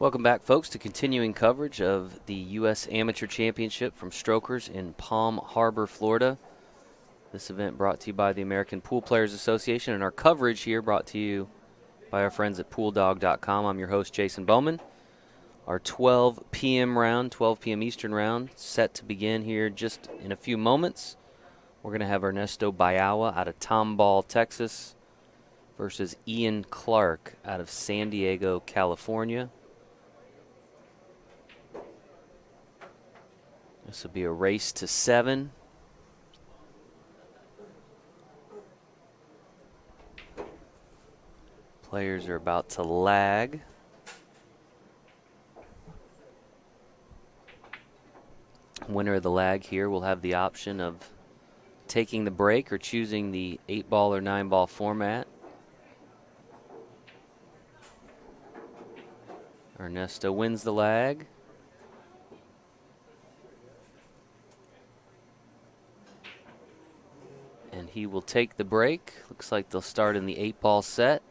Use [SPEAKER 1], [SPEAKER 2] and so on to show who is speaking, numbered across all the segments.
[SPEAKER 1] Welcome back, folks, to continuing coverage of the U.S. Amateur Championship from Strokers in Palm Harbor, Florida. This event brought to you by the American Pool Players Association, and our coverage here brought to you by our friends at PoolDog.com. I'm your host, Jason Bowman. Our 12 p.m. round, 12 p.m. Eastern round, set to begin here just in a few moments. We're going to have Ernesto Bayaua out of Tomball, Texas, versus Iain Clarke out of San Diego, California. This will be a race to 7. Players are about to lag. Winner of the lag here will have the option of taking the break or choosing the 8-ball or 9-ball format. Ernesto wins the lag. And he will take the break. Looks like they'll start in the 8-ball set.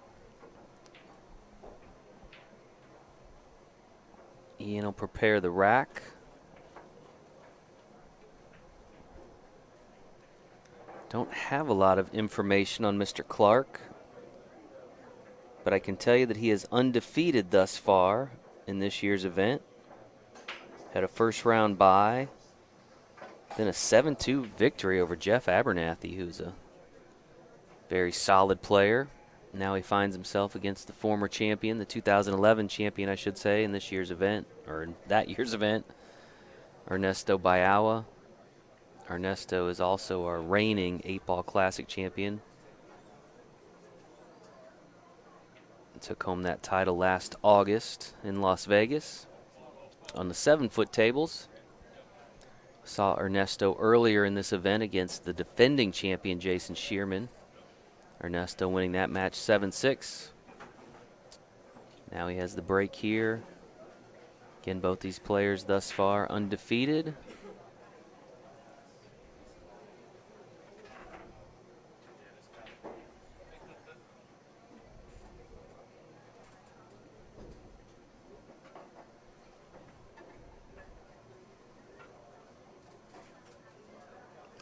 [SPEAKER 1] Iain will prepare the rack. Don't have a lot of information on Mr. Clarke, but I can tell you that he is undefeated thus far in this year's event. Had a first round bye, then a 7-2 victory over Jeff Abernathy, who's a very solid player. Now he finds himself against the former champion, the 2011 champion, I should say, in this year's event, or in that year's event, Ernesto Bayaua. Ernesto is also our reigning 8-ball classic champion. Took home that title last August in Las Vegas. On the 7-foot tables, saw Ernesto earlier in this event against the defending champion Jason Shearman. Ernesto winning that match 7-6. Now he has the break here. Again, both these players thus far undefeated.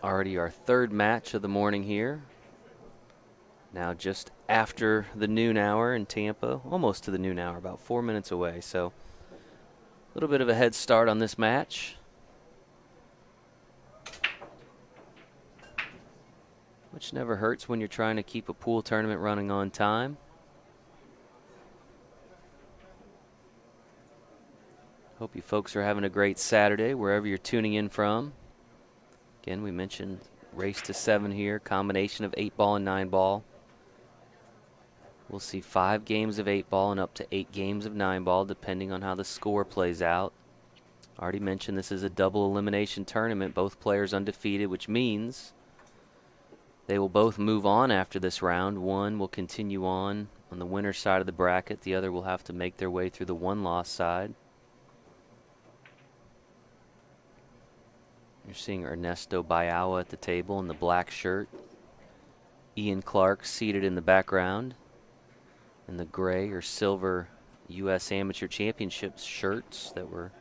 [SPEAKER 1] Already our third match of the morning here. Now just after the noon hour in Tampa, almost to the noon hour, about 4 minutes away. So a little bit of a head start on this match, which never hurts when you're trying to keep a pool tournament running on time. Hope you folks are having a great Saturday wherever you're tuning in from. Again, we mentioned race to 7 here, combination of 8-ball and 9-ball. We'll see 5 games of 8-ball and up to 8 games of 9-ball, depending on how the score plays out. Already mentioned this is a double elimination tournament, both players undefeated, which means they will both move on after this round. One will continue on the winner's side of the bracket. The other will have to make their way through the one-loss side. You're seeing Ernesto Bayaua at the table in the black shirt. Iain Clarke seated in the background in the gray or silver U.S. Amateur Championships shirts that were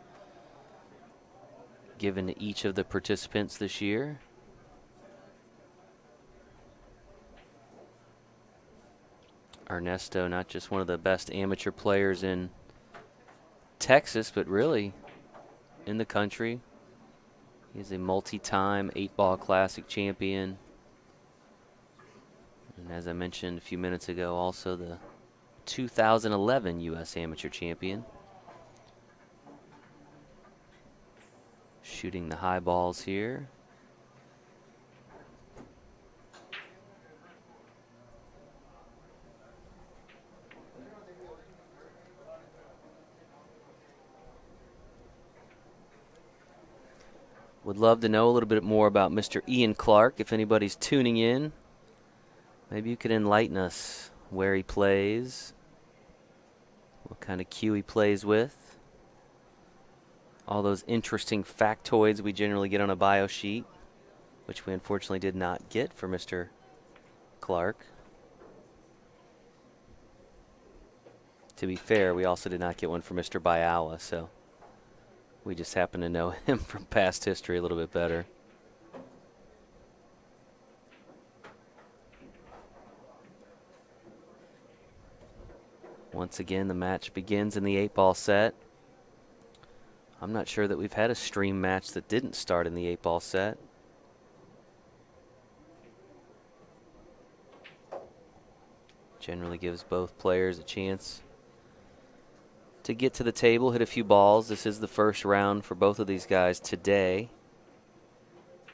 [SPEAKER 1] given to each of the participants this year. Ernesto, not just one of the best amateur players in Texas, but really in the country. He's a multi-time 8-ball classic champion. And as I mentioned a few minutes ago, also the 2011 U.S. Amateur champion. Shooting the high balls here. Would love to know a little bit more about Mr. Iain Clarke. If anybody's tuning in, maybe you could enlighten us where he plays, what kind of cue he plays with, all those interesting factoids we generally get on a bio sheet, which we unfortunately did not get for Mr. Clarke. To be fair, we also did not get one for Mr. Bayaua, so we just happen to know him from past history a little bit better. Once again, the match begins in the 8-ball set. I'm not sure that we've had a stream match that didn't start in the 8-ball set. Generally gives both players a chance to get to the table, hit a few balls. This is the first round for both of these guys today.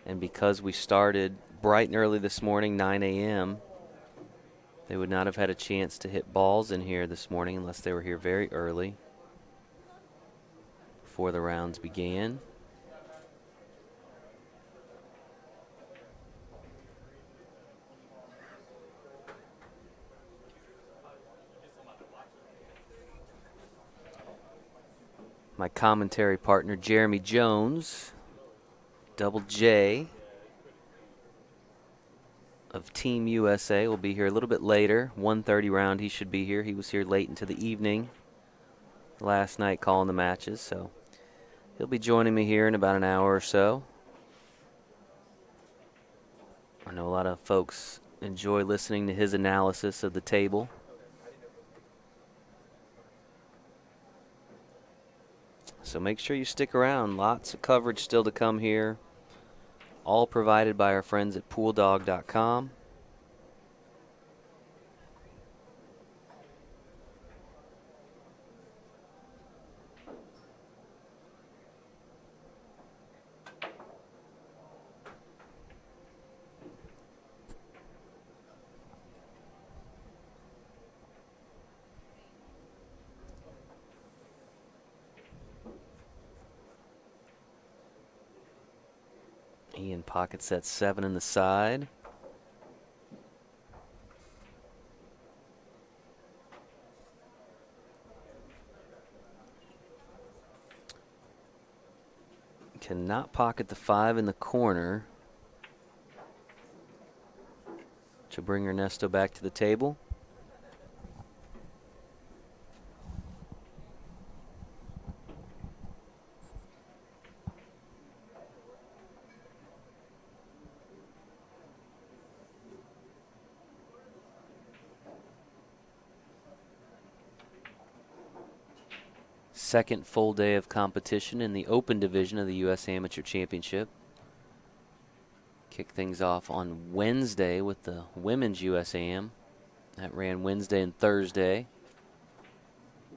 [SPEAKER 1] And because we started bright and early this morning, 9 a.m., they would not have had a chance to hit balls in here this morning unless they were here very early before the rounds began. My commentary partner, Jeremy Jones, Double J of Team USA, will be here a little bit later. 1:30 round, he should be here. He was here late into the evening last night calling the matches, so he'll be joining me here in about an hour or so. I know a lot of folks enjoy listening to his analysis of the table. So make sure you stick around. Lots of coverage still to come here. All provided by our friends at pooldog.com. Iain pockets that 7 in the side. Cannot pocket the 5 in the corner, which will bring Ernesto back to the table. Second full day of competition in the open division of the U.S. Amateur Championship. Kick things off on Wednesday with the women's USAM. That ran Wednesday and Thursday.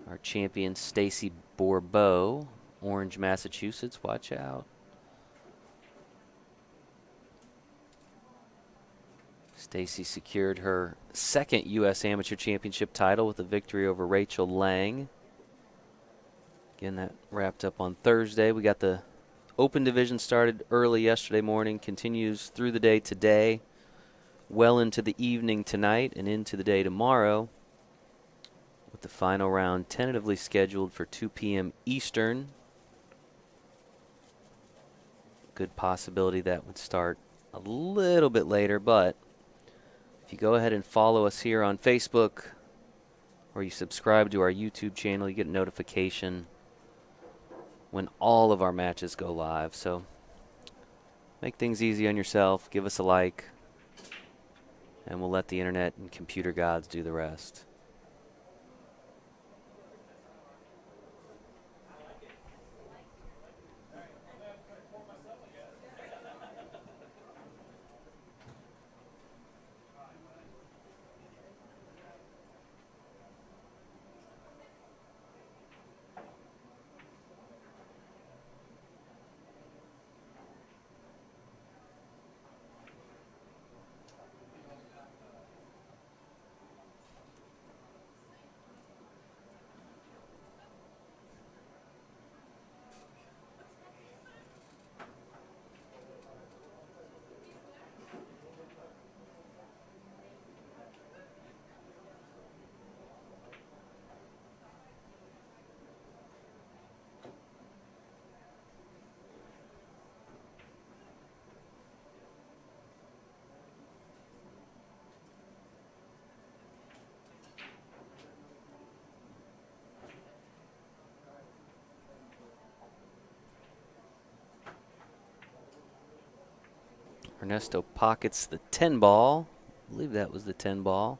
[SPEAKER 1] Our champion, Stacy Bourbeau, Orange, Massachusetts. Watch out. Stacy secured her second U.S. Amateur Championship title with a victory over Rachel Lang. Again, that wrapped up on Thursday. We got the open division started early yesterday morning, continues through the day today, well into the evening tonight, and into the day tomorrow, with the final round tentatively scheduled for 2 p.m. Eastern. Good possibility that would start a little bit later, but if you go ahead and follow us here on Facebook or you subscribe to our YouTube channel, you get a notification when all of our matches go live. So make things easy on yourself. Give us a like, and we'll let the internet and computer gods do the rest. Ernesto pockets the 10 ball. I believe that was the 10 ball.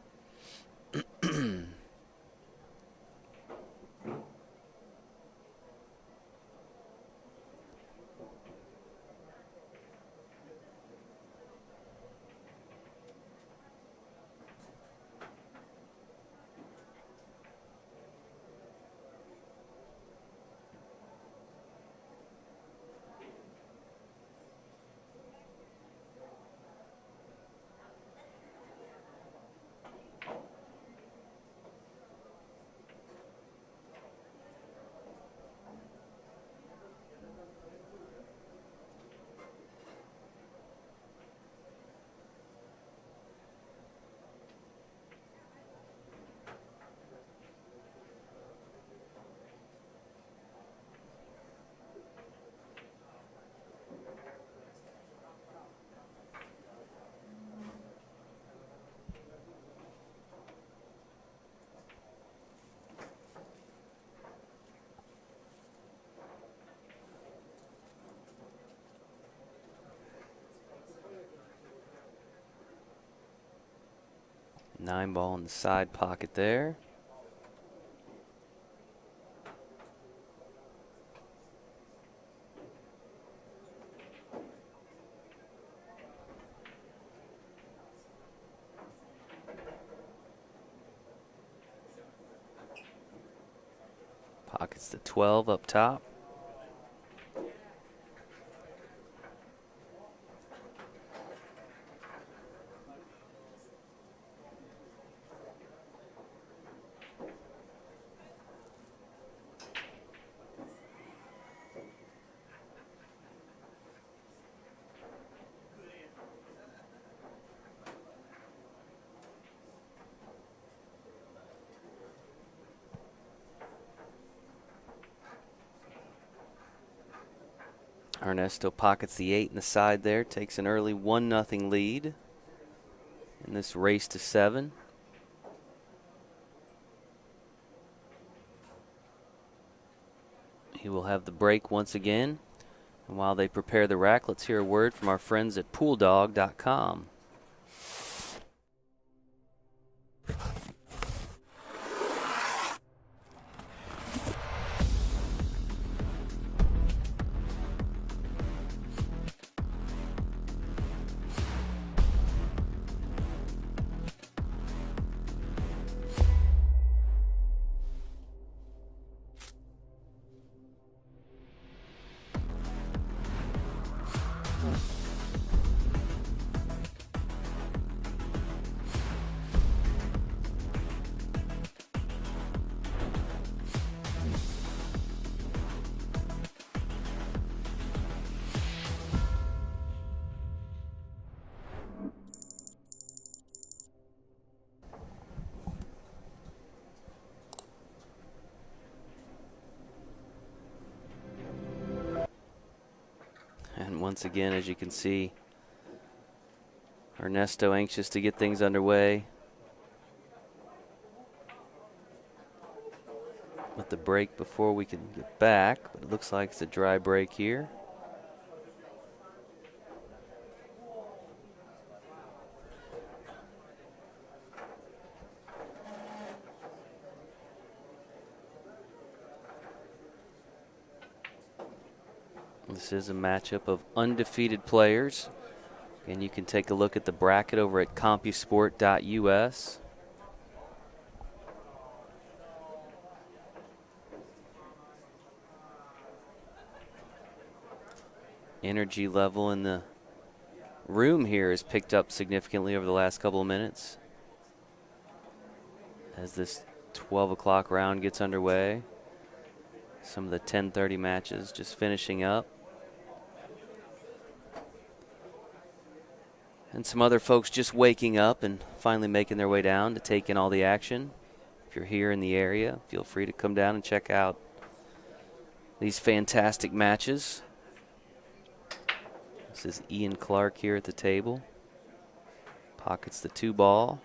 [SPEAKER 1] 9 ball in the side pocket there. Pockets the 12 up top. Ernesto pockets the 8 in the side there, takes an early 1-0 lead in this race to 7. He will have the break once again. And while they prepare the rack, let's hear a word from our friends at pooldog.com. And once again, as you can see, Ernesto anxious to get things underway with the break before we can get back, but it looks like it's a dry break here. This is a matchup of undefeated players, and you can take a look at the bracket over at CompuSport.us. Energy level in the room here has picked up significantly over the last couple of minutes as this 12 o'clock round gets underway. Some of the 10:30 matches just finishing up. And some other folks just waking up and finally making their way down to take in all the action. If you're here in the area, feel free to come down and check out these fantastic matches. This is Iain Clarke here at the table. Pockets the 2 ball.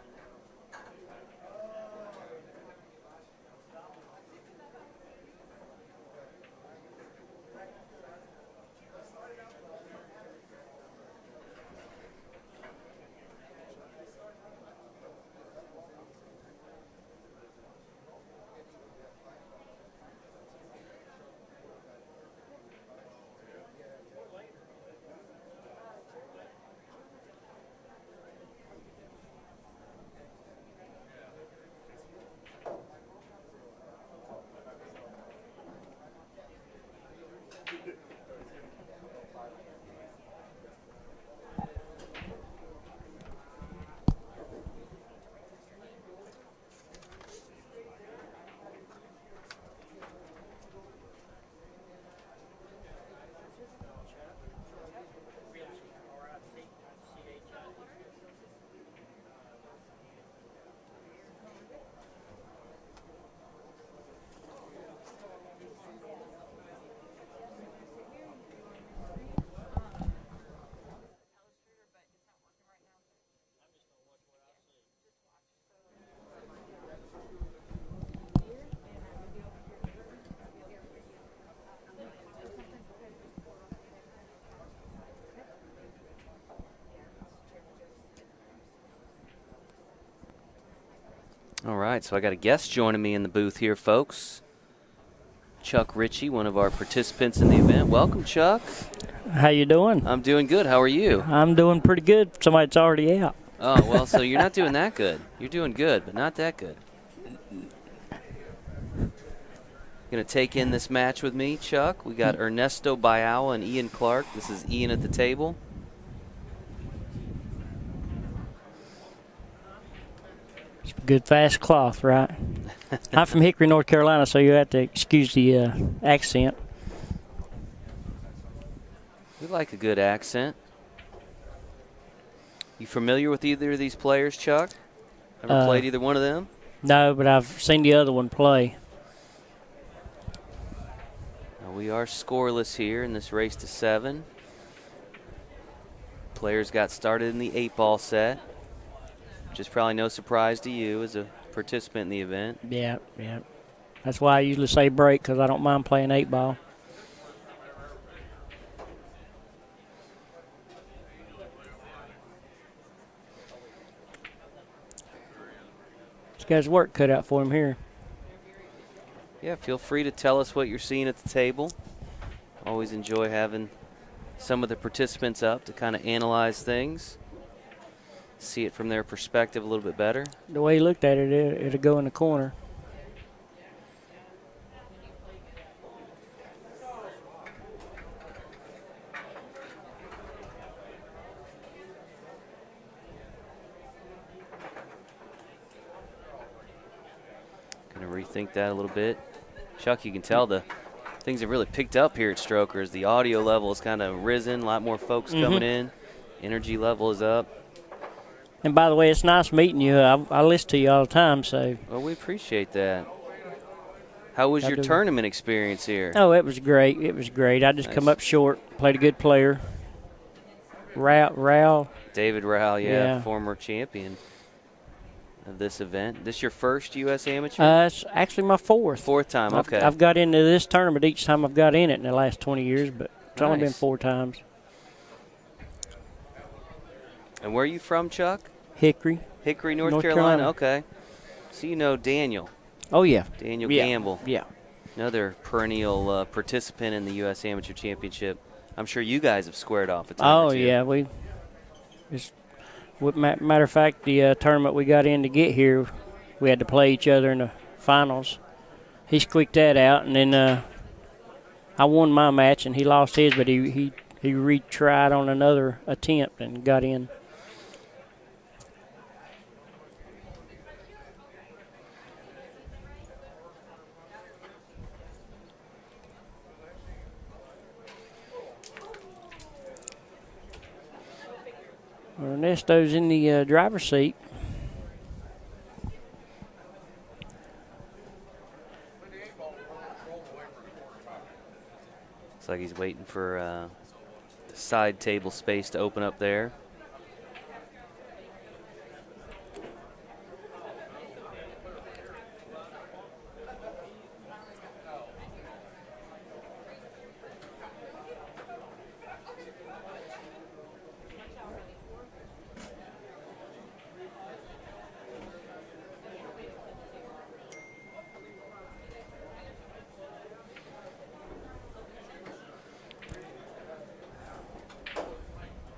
[SPEAKER 1] All right, so I got a guest joining me in the booth here, folks. Chuck Ritchie, one of our participants in the event. Welcome, Chuck.
[SPEAKER 2] How you doing?
[SPEAKER 1] I'm doing good. How are you?
[SPEAKER 2] I'm doing pretty good. Somebody's already out.
[SPEAKER 1] Oh, well, so you're not doing that good. You're doing good, but not that good. Going to take in this match with me, Chuck. We got Ernesto Bayaua and Iain Clarke. This is Iain at the table.
[SPEAKER 2] It's good fast cloth, right? I'm from Hickory, North Carolina, so you have to excuse the accent.
[SPEAKER 1] We like a good accent. You familiar with either of these players, Chuck? Ever played either one of them?
[SPEAKER 2] No, but I've seen the other one play.
[SPEAKER 1] Now we are scoreless here in this race to 7. Players got started in the 8-ball set, which is probably no surprise to you as a participant in the event.
[SPEAKER 2] Yeah. That's why I usually say break, because I don't mind playing 8-ball. This guy's work cut out for him here.
[SPEAKER 1] Yeah, feel free to tell us what you're seeing at the table. Always enjoy having some of the participants up to kind of analyze things, see it from their perspective a little bit better.
[SPEAKER 2] The way he looked at it, it'll go in the corner.
[SPEAKER 1] Going to rethink that a little bit. Chuck, you can tell the things have really picked up here at Strokers. The audio level has kind of risen, a lot more folks coming in. Energy level is up.
[SPEAKER 2] And by the way, it's nice meeting you. I listen to you all the time, so.
[SPEAKER 1] Well, we appreciate that. How was your tournament experience here?
[SPEAKER 2] Oh, it was great. It was great. I just come up short, played a good player. Rao.
[SPEAKER 1] David Rao, yeah, former champion of this event. This your first U.S. Amateur?
[SPEAKER 2] It's actually my fourth.
[SPEAKER 1] Fourth time, okay.
[SPEAKER 2] I've got into this tournament each time I've got in it in the last 20 years, but it's only been 4 times.
[SPEAKER 1] And where are you from, Chuck?
[SPEAKER 2] Hickory.
[SPEAKER 1] Hickory, North Carolina. Okay. So you know Daniel.
[SPEAKER 2] Oh, yeah.
[SPEAKER 1] Daniel Gamble.
[SPEAKER 2] Yeah.
[SPEAKER 1] Another perennial participant in the U.S. Amateur Championship. I'm sure you guys have squared off a time or two.
[SPEAKER 2] Yeah. Matter of fact, the tournament we got in to get here, we had to play each other in the finals. He squeaked that out, and then I won my match, and he lost his, but he retried on another attempt and got in. Ernesto's in the driver's seat.
[SPEAKER 1] Looks like he's waiting for the side table space to open up there.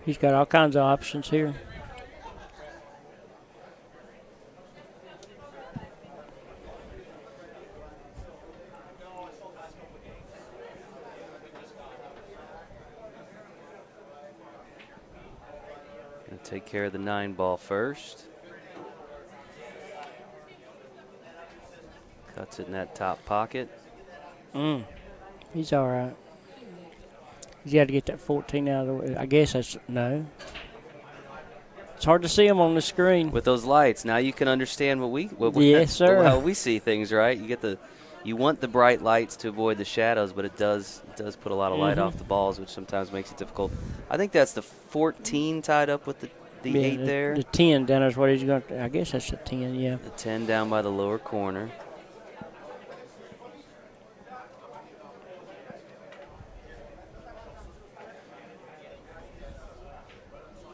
[SPEAKER 2] He's got all kinds of options here.
[SPEAKER 1] Gonna take care of the 9-ball first. Cuts it in that top pocket.
[SPEAKER 2] He's all right. He's got to get that 14 out of the way. I guess that's no. It's hard to see him on the screen.
[SPEAKER 1] With those lights, now you can understand
[SPEAKER 2] yes, sir.
[SPEAKER 1] how we see things, right? You want the bright lights to avoid the shadows, but it does put a lot of light off the balls, which sometimes makes it difficult. I think that's the 14 tied up with the 8 there.
[SPEAKER 2] The 10 down is what he's going to. I guess that's the 10, yeah.
[SPEAKER 1] The 10 down by the lower corner.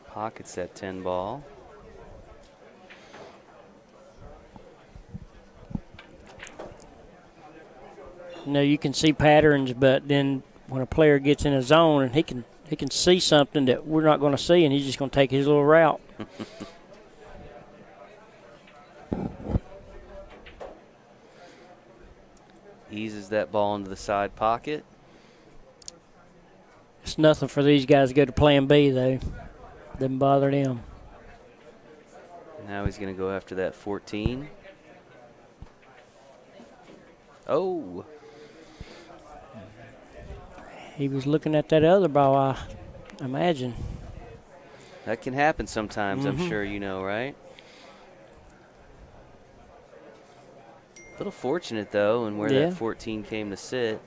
[SPEAKER 1] Pockets that 10 ball.
[SPEAKER 2] You can see patterns, but then when a player gets in a zone and he can see something that we're not going to see, and he's just going to take his little route.
[SPEAKER 1] Eases that ball into the side pocket.
[SPEAKER 2] It's nothing for these guys to go to plan B, though. Doesn't bother them.
[SPEAKER 1] Now he's going to go after that 14. Oh.
[SPEAKER 2] He was looking at that other ball, I imagine.
[SPEAKER 1] That can happen sometimes, I'm sure you know, right? A little fortunate, though, in where that 14 came to sit.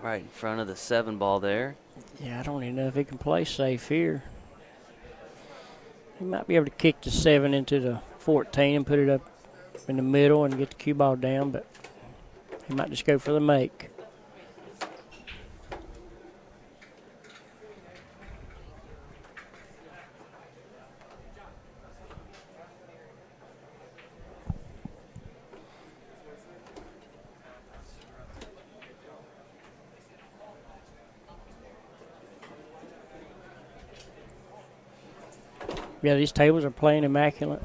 [SPEAKER 1] Right in front of the 7 ball there.
[SPEAKER 2] Yeah, I don't even know if he can play safe here. He might be able to kick the 7 into the 14 and put it up in the middle and get the cue ball down, but he might just go for the make. Yeah, these tables are playing immaculate.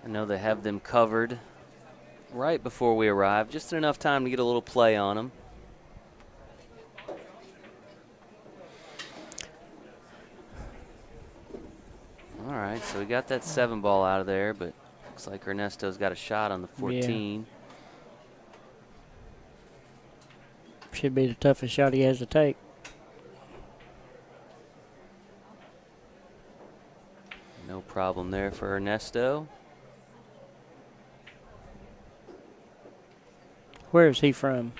[SPEAKER 1] I know they have them covered right before we arrive, just enough time to get a little play on them. All right, so we got that 7 ball out of there, but looks like Ernesto's got a shot on the 14.
[SPEAKER 2] Yeah. Should be the toughest shot he has to take.
[SPEAKER 1] No problem there for Ernesto.
[SPEAKER 2] Where is he from?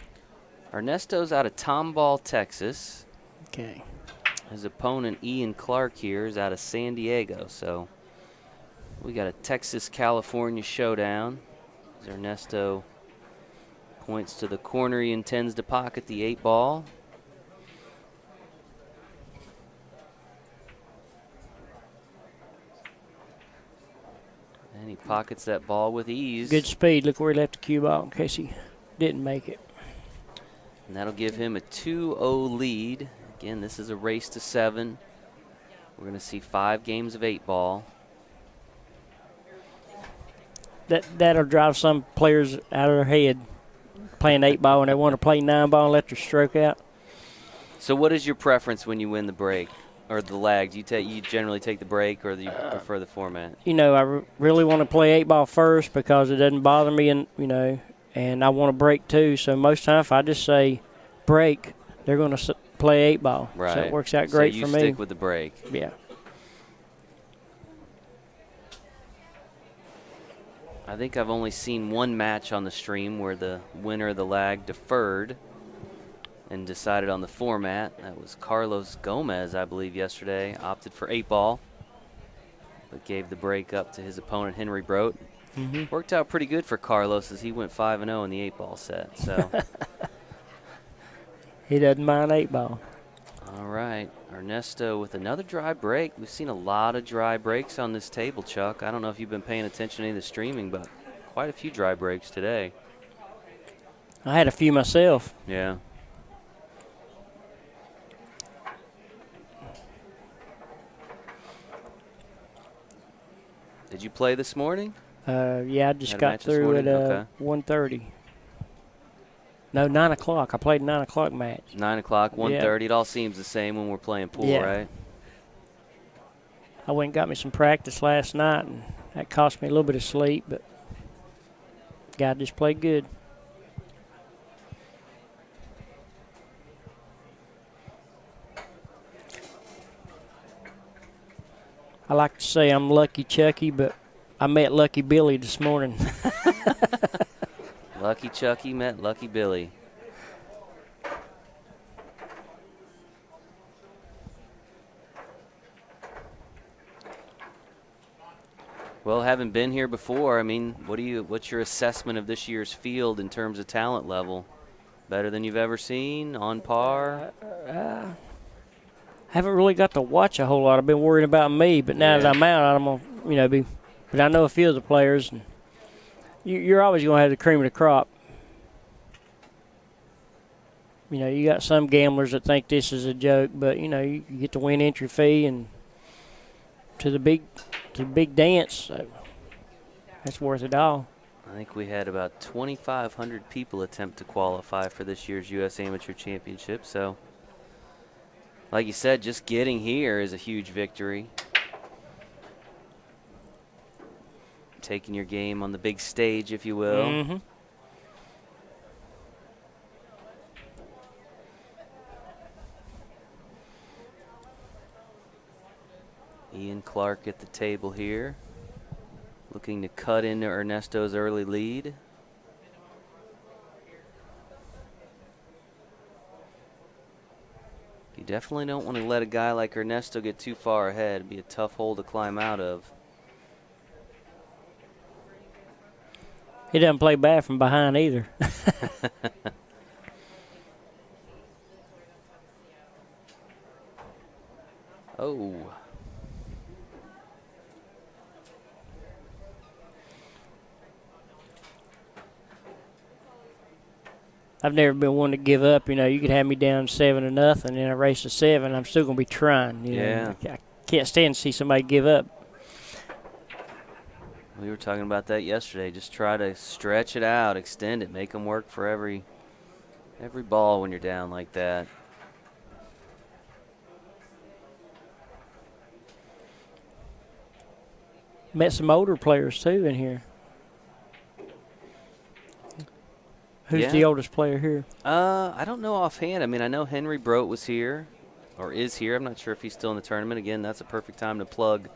[SPEAKER 1] Ernesto's out of Tomball, Texas.
[SPEAKER 2] Okay.
[SPEAKER 1] His opponent, Iain Clarke, here is out of San Diego. So we got a Texas-California showdown. As Ernesto points to the corner he intends to pocket the 8 ball. And he pockets that ball with ease.
[SPEAKER 2] Good speed. Look where he left the cue ball in case he didn't make it.
[SPEAKER 1] And that'll give him a 2-0 lead. Again, this is a race to 7. We're going to see 5 games of 8 ball.
[SPEAKER 2] That'll drive some players out of their head playing 8 ball when they want to play 9 ball and let their stroke out.
[SPEAKER 1] So what is your preference when you win the break or the lag? Do you generally take the break, or do you prefer the format?
[SPEAKER 2] I really want to play 8 ball first because it doesn't bother me, and and I want to break too. So most times if I just say break, they're going to play 8 ball.
[SPEAKER 1] Right.
[SPEAKER 2] So it works out great for me.
[SPEAKER 1] So you stick with the break.
[SPEAKER 2] Yeah.
[SPEAKER 1] I think I've only seen one match on the stream where the winner of the lag deferred and decided on the format. That was Carlos Gomez, I believe, yesterday. Opted for 8 ball, but gave the break up to his opponent, Henry Brote. Worked out pretty good for Carlos as he went 5-0 in the 8 ball set. So
[SPEAKER 2] he doesn't mind 8 ball.
[SPEAKER 1] All right, Ernesto with another dry break. We've seen a lot of dry breaks on this table, Chuck. I don't know if you've been paying attention to any of the streaming, but quite a few dry breaks today.
[SPEAKER 2] I had a few myself.
[SPEAKER 1] Yeah. Did you play this morning?
[SPEAKER 2] Yeah, I just got through at 1:30. No, 9 o'clock. I played 9 o'clock match.
[SPEAKER 1] 9 o'clock, 1:30. It all seems the same when we're playing pool, right?
[SPEAKER 2] I went and got me some practice last night, and that cost me a little bit of sleep, but guy just played good. I like to say I'm Lucky Chucky, but I met Lucky Billy this morning.
[SPEAKER 1] Lucky Chucky met Lucky Billy. Well, having been here before, I mean, what's your assessment of this year's field in terms of talent level? Better than you've ever seen? On par?
[SPEAKER 2] Haven't really got to watch a whole lot. I've been worried about me, but now that I'm out, I'm gonna, be. But I know a few of the players, and you're always going to have the cream of the crop. You know, you got some gamblers that think this is a joke, but you know, you get to win entry fee and to the big dance. So that's worth it all.
[SPEAKER 1] I think we had about 2,500 people attempt to qualify for this year's U.S. Amateur Championship. So, like you said, just getting here is a huge victory. Taking your game on the big stage, if you will.
[SPEAKER 2] Mm-hmm.
[SPEAKER 1] Iain Clarke at the table here, looking to cut into Ernesto's early lead. You definitely don't want to let a guy like Ernesto get too far ahead. It'd be a tough hole to climb out of.
[SPEAKER 2] He doesn't play bad from behind either.
[SPEAKER 1] Oh.
[SPEAKER 2] I've never been one to give up. You know, you could have me down 7-0 in a race of 7. I'm still going to be trying. You know? I can't stand to see somebody give up.
[SPEAKER 1] We were talking about that yesterday. Just try to stretch it out, extend it, make them work for every ball when you're down like that.
[SPEAKER 2] Met some older players, too, in here. Who's the oldest player here?
[SPEAKER 1] I don't know offhand. I mean, I know Henry Brote was here, or is here. I'm not sure if he's still in the tournament. Again, that's a perfect time to plug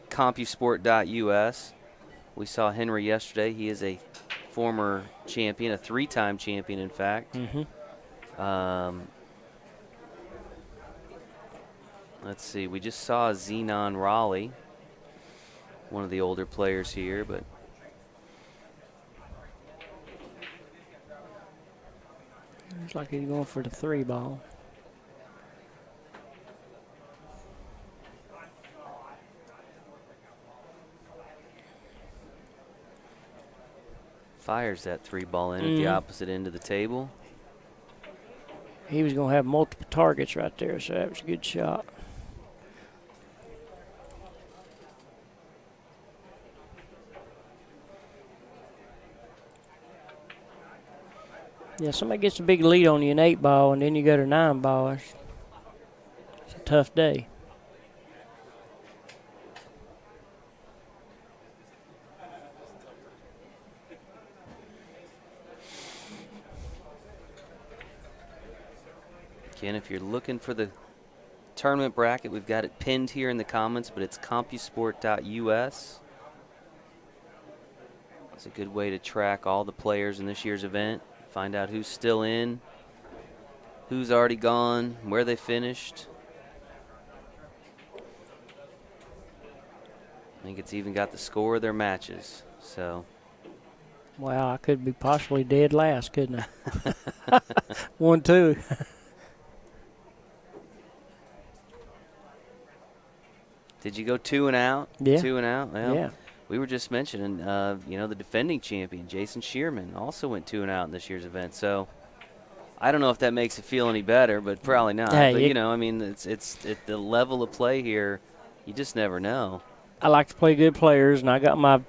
[SPEAKER 1] CompuSport.us. We saw Henry yesterday. He is a former champion, a 3-time champion, in fact.
[SPEAKER 2] Mm-hmm.
[SPEAKER 1] Let's see. We just saw Zenon Raleigh, one of the older players here, but
[SPEAKER 2] looks like he's going for the 3 ball.
[SPEAKER 1] fires that 3 ball in at the opposite end of the table.
[SPEAKER 2] He was going to have multiple targets right there, so that was a good shot. Yeah, somebody gets a big lead on you in 8 ball, and then you go to 9 ball. It's a tough day.
[SPEAKER 1] Again, if you're looking for the tournament bracket, we've got it pinned here in the comments, but it's CompuSport.us. It's a good way to track all the players in this year's event, find out who's still in, who's already gone, where they finished. I think it's even got the score of their matches. So,
[SPEAKER 2] wow, I could be possibly dead last, couldn't I? 1-2.
[SPEAKER 1] Did you go 2 and out?
[SPEAKER 2] Yeah.
[SPEAKER 1] 2 and out? Well,
[SPEAKER 2] yeah.
[SPEAKER 1] We were just mentioning, the defending champion, Jason Shearman, also went 2 and out in this year's event. So I don't know if that makes it feel any better, but probably not.
[SPEAKER 2] Hey,
[SPEAKER 1] but, I mean, it's the level of play here, you just never know.
[SPEAKER 2] I like to play good players, and I got my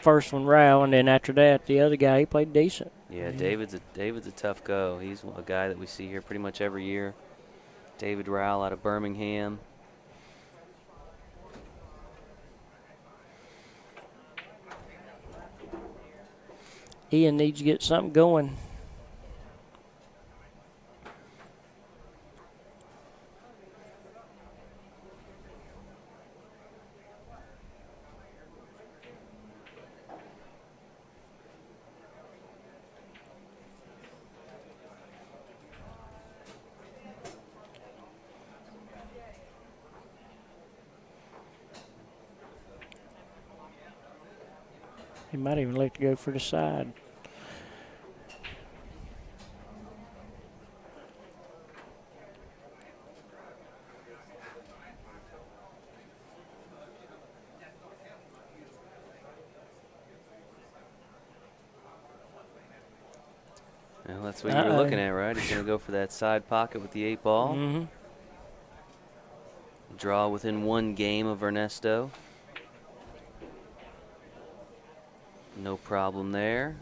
[SPEAKER 2] first one Rao, and then after that, the other guy, he played decent.
[SPEAKER 1] Yeah, David's a tough go. He's a guy that we see here pretty much every year. David Rao out of Birmingham.
[SPEAKER 2] Ian needs to get something going. He might even like to go for the side.
[SPEAKER 1] That's what you were looking at, right? He's going to go for that side pocket with the 8 ball.
[SPEAKER 2] Mm-hmm.
[SPEAKER 1] Draw within 1 game of Ernesto. No problem there.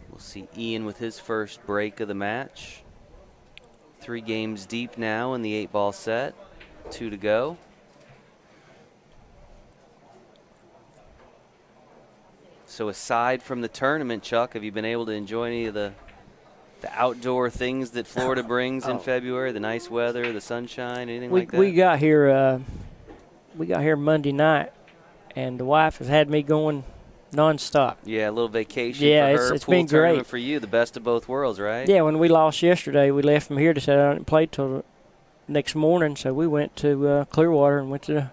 [SPEAKER 1] We'll see Iain with his first break of the match. 3 games deep now in the 8 ball set. 2 to go. So aside from the tournament, Chuck, have you been able to enjoy any of the outdoor things that Florida brings in February? The nice weather, the sunshine, anything like that?
[SPEAKER 2] We got here Monday night, and the wife has had me going nonstop.
[SPEAKER 1] Yeah, a little vacation
[SPEAKER 2] yeah,
[SPEAKER 1] for her.
[SPEAKER 2] It's
[SPEAKER 1] Pool
[SPEAKER 2] been
[SPEAKER 1] tournament
[SPEAKER 2] great
[SPEAKER 1] for you, the best of both worlds, right?
[SPEAKER 2] Yeah, when we lost yesterday, we left from here to sit out and play till the next morning. So we went to Clearwater and went to the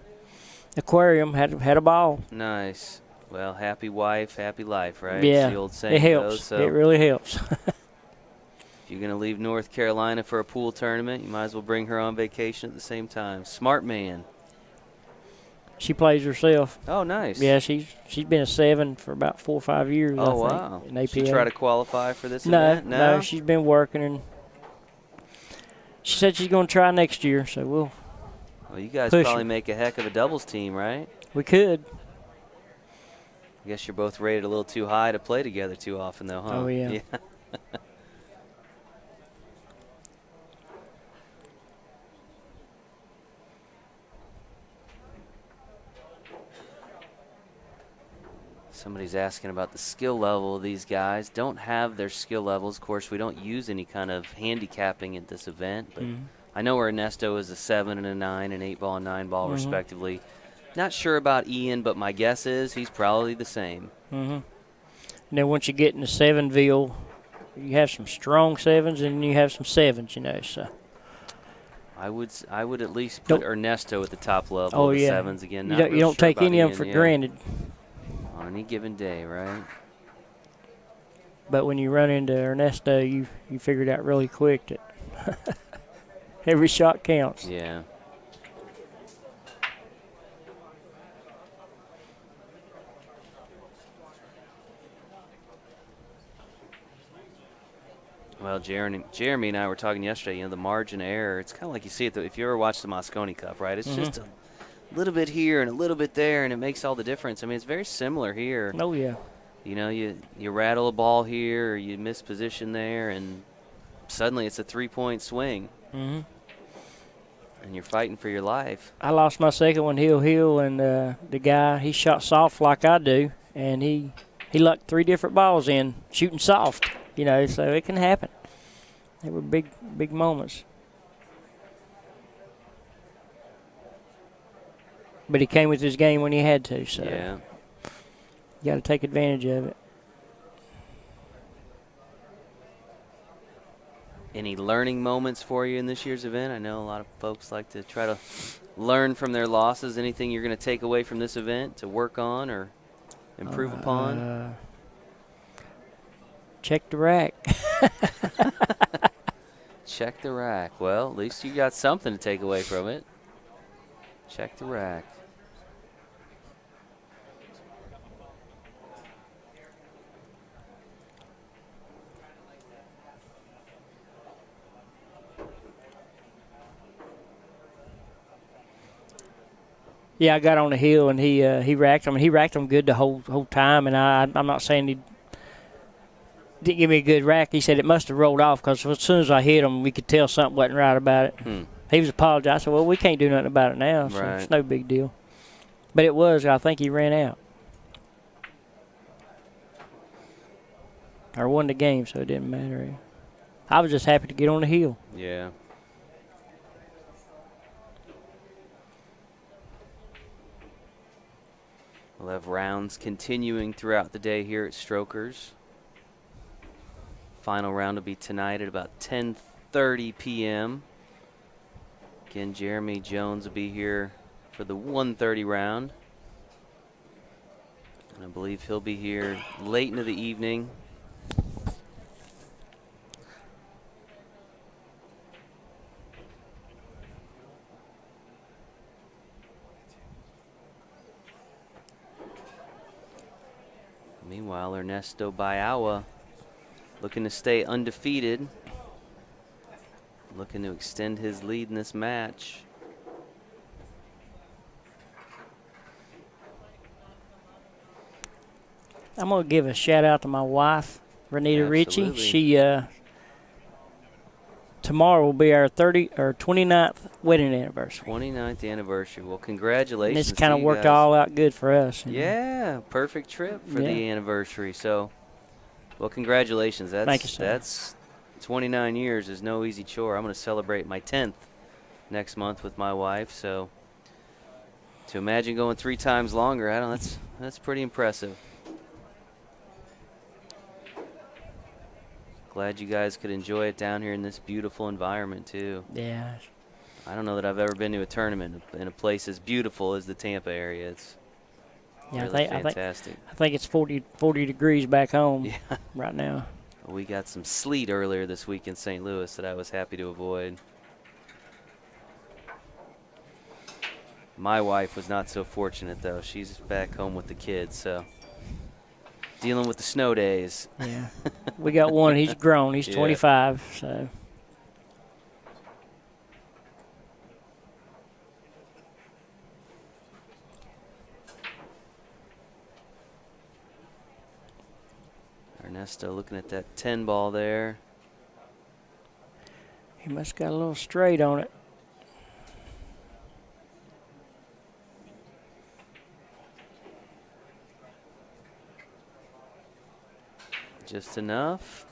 [SPEAKER 2] aquarium. Had a ball.
[SPEAKER 1] Nice. Well, happy wife, happy life, right?
[SPEAKER 2] Yeah,
[SPEAKER 1] the old saying
[SPEAKER 2] it helps.
[SPEAKER 1] goes, so
[SPEAKER 2] It really helps.
[SPEAKER 1] if you're going to leave North Carolina for a pool tournament, you might as well bring her on vacation at the same time. Smart man.
[SPEAKER 2] She plays herself.
[SPEAKER 1] Oh, nice.
[SPEAKER 2] Yeah, she's been a 7 for about 4 or 5 years.
[SPEAKER 1] Oh,
[SPEAKER 2] I think,
[SPEAKER 1] wow.
[SPEAKER 2] in APA.
[SPEAKER 1] She try to qualify for this
[SPEAKER 2] No,
[SPEAKER 1] event? No,
[SPEAKER 2] she's been working, and she said she's going to try next year. So
[SPEAKER 1] Well, you guys
[SPEAKER 2] push
[SPEAKER 1] probably
[SPEAKER 2] her.
[SPEAKER 1] make a heck of a doubles team, right?
[SPEAKER 2] We could.
[SPEAKER 1] I guess you're both rated a little too high to play together too often, though, huh?
[SPEAKER 2] Oh, yeah.
[SPEAKER 1] Somebody's asking about the skill level of these guys. Don't have their skill levels. Of course, we don't use any kind of handicapping at this event, but I know Ernesto is a 7 and a 9, an 8 ball and 9 ball, respectively. Not sure about Iain, but my guess is he's probably the same.
[SPEAKER 2] And then once you get in the 7-ville, you have some strong 7s and you have some 7s, you know. So
[SPEAKER 1] I would at least put Ernesto at the top level
[SPEAKER 2] Oh,
[SPEAKER 1] of the
[SPEAKER 2] yeah.
[SPEAKER 1] 7s again.
[SPEAKER 2] You don't take any of them for granted.
[SPEAKER 1] On any given day, right?
[SPEAKER 2] But when you run into Ernesto, you figure it out really quick that every shot counts.
[SPEAKER 1] Yeah. Well, Jeremy and I were talking yesterday, the margin of error, it's kind of like you see it, if you ever watch the Moscone Cup, right? It's just a little bit here and a little bit there, and it makes all the difference. I mean, it's very similar here.
[SPEAKER 2] Oh, yeah.
[SPEAKER 1] You rattle a ball here or you miss position there, and suddenly it's a 3-point swing. And you're fighting for your life.
[SPEAKER 2] I lost my second one, Hill, and the guy, he shot soft like I do, and he lucked 3 different balls in, shooting soft, so it can happen. They were big moments. But he came with his game when he had to, so
[SPEAKER 1] Yeah.
[SPEAKER 2] you got to take advantage of it.
[SPEAKER 1] Any learning moments for you in this year's event? I know a lot of folks like to try to learn from their losses. Anything you're going to take away from this event to work on or improve upon?
[SPEAKER 2] Check the rack.
[SPEAKER 1] Check the rack. Well, at least you got something to take away from it. Check the rack.
[SPEAKER 2] Yeah, I got on the hill and he racked them. And he racked them good the whole time. And I'm not saying he didn't give me a good rack. He said it must have rolled off because as soon as I hit him, we could tell something wasn't right about it. He was apologizing. I said, well, we can't do nothing about it now, so it's no big deal. But it was. I think he ran out. Or won the game, so it didn't matter. I was just happy to get on the hill.
[SPEAKER 1] Yeah. We'll have rounds continuing throughout the day here at Strokers. Final round will be tonight at about 10:30 p.m. Again, Jeremy Jones will be here for the 1:30 round. And I believe he'll be here late into the evening. Meanwhile, Ernesto Bayaua looking to stay undefeated. Looking to extend his lead in this match.
[SPEAKER 2] I'm going to give a shout-out to my wife, Renita Ritchie.
[SPEAKER 1] Absolutely.
[SPEAKER 2] She, tomorrow will be our 29th wedding anniversary.
[SPEAKER 1] 29th anniversary. Well, congratulations.
[SPEAKER 2] And this kind
[SPEAKER 1] to
[SPEAKER 2] of
[SPEAKER 1] you
[SPEAKER 2] worked
[SPEAKER 1] guys.
[SPEAKER 2] all out good for us.
[SPEAKER 1] Yeah, perfect trip for
[SPEAKER 2] Yeah.
[SPEAKER 1] the anniversary. So, well, congratulations.
[SPEAKER 2] Thank you, sir.
[SPEAKER 1] That's 29 years is no easy chore. I'm going to celebrate my 10th next month with my wife. So, to imagine going 3 times longer, that's pretty impressive. Glad you guys could enjoy it down here in this beautiful environment too.
[SPEAKER 2] Yeah.
[SPEAKER 1] I don't know that I've ever been to a tournament in a place as beautiful as the Tampa area. It's really fantastic.
[SPEAKER 2] I think it's 40 degrees back home
[SPEAKER 1] Yeah.
[SPEAKER 2] right now.
[SPEAKER 1] We got some sleet earlier this week in St. Louis that I was happy to avoid. My wife was not so fortunate, though. She's back home with the kids, so dealing with the snow days.
[SPEAKER 2] Yeah. We got one. He's grown. He's
[SPEAKER 1] Yeah.
[SPEAKER 2] 25, so.
[SPEAKER 1] Ernesto looking at that 10 ball there.
[SPEAKER 2] He must got a little straight on it.
[SPEAKER 1] Just enough.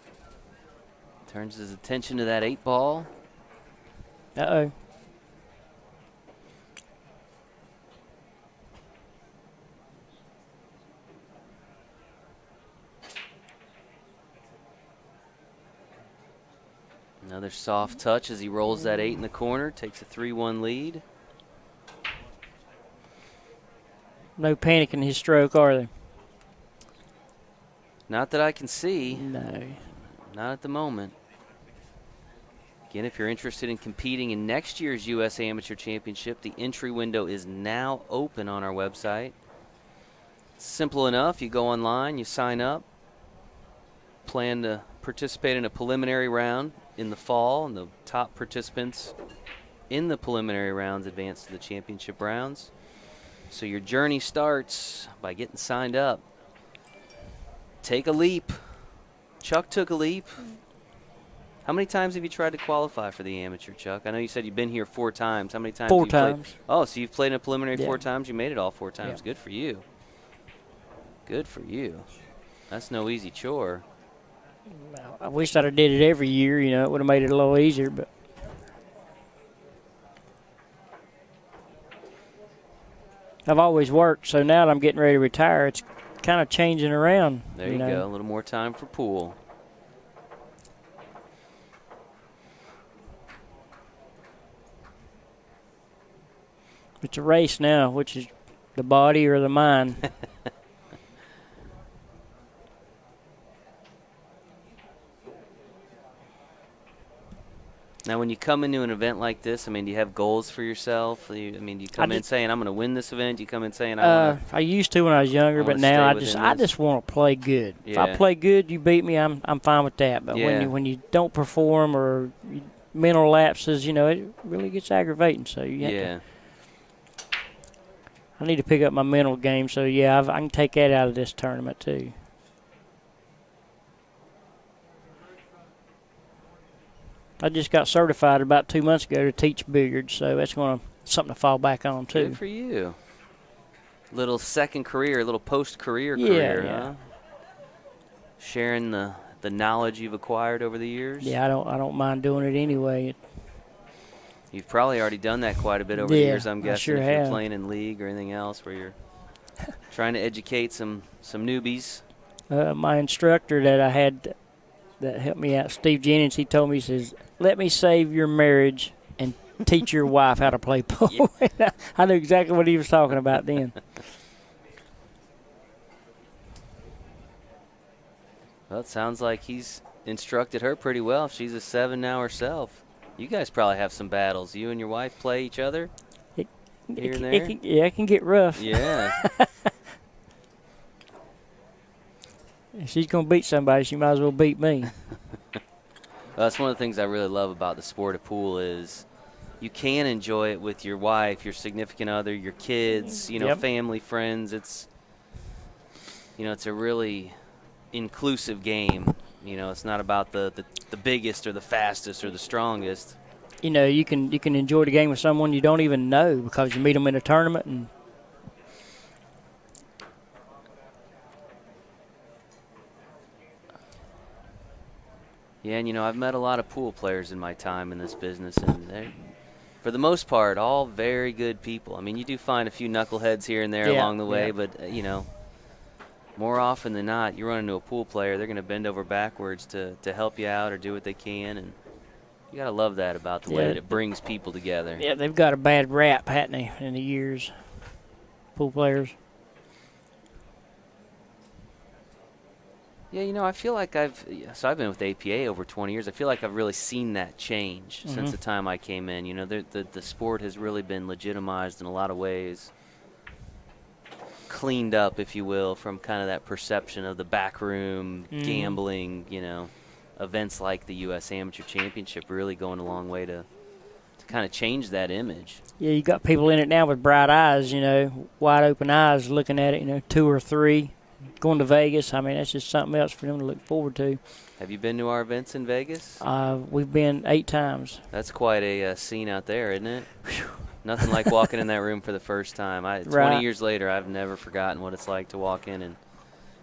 [SPEAKER 1] Turns his attention to that 8 ball.
[SPEAKER 2] Uh-oh.
[SPEAKER 1] Another soft touch as he rolls that 8 in the corner. Takes a 3-1 lead.
[SPEAKER 2] No panic in his stroke, are there?
[SPEAKER 1] Not that I can see.
[SPEAKER 2] No.
[SPEAKER 1] Not at the moment. Again, if you're interested in competing in next year's U.S. Amateur Championship, the entry window is now open on our website. It's simple enough. You go online, you sign up, plan to participate in a preliminary round in the fall, and the top participants in the preliminary rounds advance to the championship rounds. So your journey starts by getting signed up. Take a leap. Chuck took a leap. How many times have you tried to qualify for the amateur, Chuck? I know you said you've been here 4 times. How many times?
[SPEAKER 2] 4
[SPEAKER 1] have you played?
[SPEAKER 2] times.
[SPEAKER 1] Oh, so you've played in a preliminary
[SPEAKER 2] Yeah.
[SPEAKER 1] 4 times. You made it all 4 times.
[SPEAKER 2] Yeah.
[SPEAKER 1] Good for you. Good for you. That's no easy chore.
[SPEAKER 2] I wish I'd have did it every year. You know, it would have made it a little easier, but. I've always worked, so now that I'm getting ready to retire, it's kind of changing around.
[SPEAKER 1] There you go. A little more time for pool.
[SPEAKER 2] It's a race now, which is the body or the mind.
[SPEAKER 1] Now, when you come into an event like this, I mean, do you have goals for yourself? Do you come in saying, I'm going to win this event? Do you come in saying,
[SPEAKER 2] I used to when I was younger, but now I just want to play good.
[SPEAKER 1] Yeah.
[SPEAKER 2] If I play good, you beat me, I'm fine with that. But when you don't perform or mental lapses, you know, it really gets aggravating. So you have to. I need to pick up my mental game. So I can take that out of this tournament too. I just got certified about 2 months ago to teach billiards, so that's something to fall back on too.
[SPEAKER 1] Good for you. Little second career, little post-career career, huh? Sharing the knowledge you've acquired over the years.
[SPEAKER 2] Yeah, I don't mind doing it anyway.
[SPEAKER 1] You've probably already done that quite a bit over the years, I'm guessing.
[SPEAKER 2] Sure
[SPEAKER 1] if you're
[SPEAKER 2] have.
[SPEAKER 1] playing in league or anything else where you're trying to educate some newbies.
[SPEAKER 2] My instructor that I had that helped me out, Steve Jennings, he told me, he says, let me save your marriage and teach your wife how to play pool. Yeah. I knew exactly what he was talking about then.
[SPEAKER 1] Well, it sounds like he's instructed her pretty well. She's a 7 now herself. You guys probably have some battles. You and your wife play each other here and there?
[SPEAKER 2] It can get rough.
[SPEAKER 1] Yeah.
[SPEAKER 2] If she's going to beat somebody, she might as well beat me.
[SPEAKER 1] That's one of the things I really love about the sport of pool is you can enjoy it with your wife, your significant other, your kids,
[SPEAKER 2] Yep.
[SPEAKER 1] family, friends. It's it's a really inclusive game. It's not about the biggest or the fastest or the strongest.
[SPEAKER 2] You can enjoy the game with someone you don't even know because you meet them in a tournament and.
[SPEAKER 1] Yeah, and I've met a lot of pool players in my time in this business, and they're, for the most part, all very good people. I mean, you do find a few knuckleheads here and there along the way, but, more often than not, you run into a pool player, they're going to bend over backwards to help you out or do what they can, and you got to love that about the way that it brings people together.
[SPEAKER 2] Yeah, they've got a bad rap, haven't they, in the years, pool players.
[SPEAKER 1] Yeah, I feel like I've been with APA over 20 years. I feel like I've really seen that change since the time I came in. The sport has really been legitimized in a lot of ways, cleaned up, if you will, from kind of that perception of the backroom gambling. Events like the U.S. Amateur Championship really going a long way to kind of change that image.
[SPEAKER 2] Yeah, you got people in it now with bright eyes, wide open eyes looking at it, 2 or 3. Going to Vegas, I mean, that's just something else for them to look forward to.
[SPEAKER 1] Have you been to our events in Vegas?
[SPEAKER 2] We've been 8 times.
[SPEAKER 1] That's quite a scene out there, isn't it? Nothing like walking in that room for the first time. 20
[SPEAKER 2] Right.
[SPEAKER 1] years later, I've never forgotten what it's like to walk in and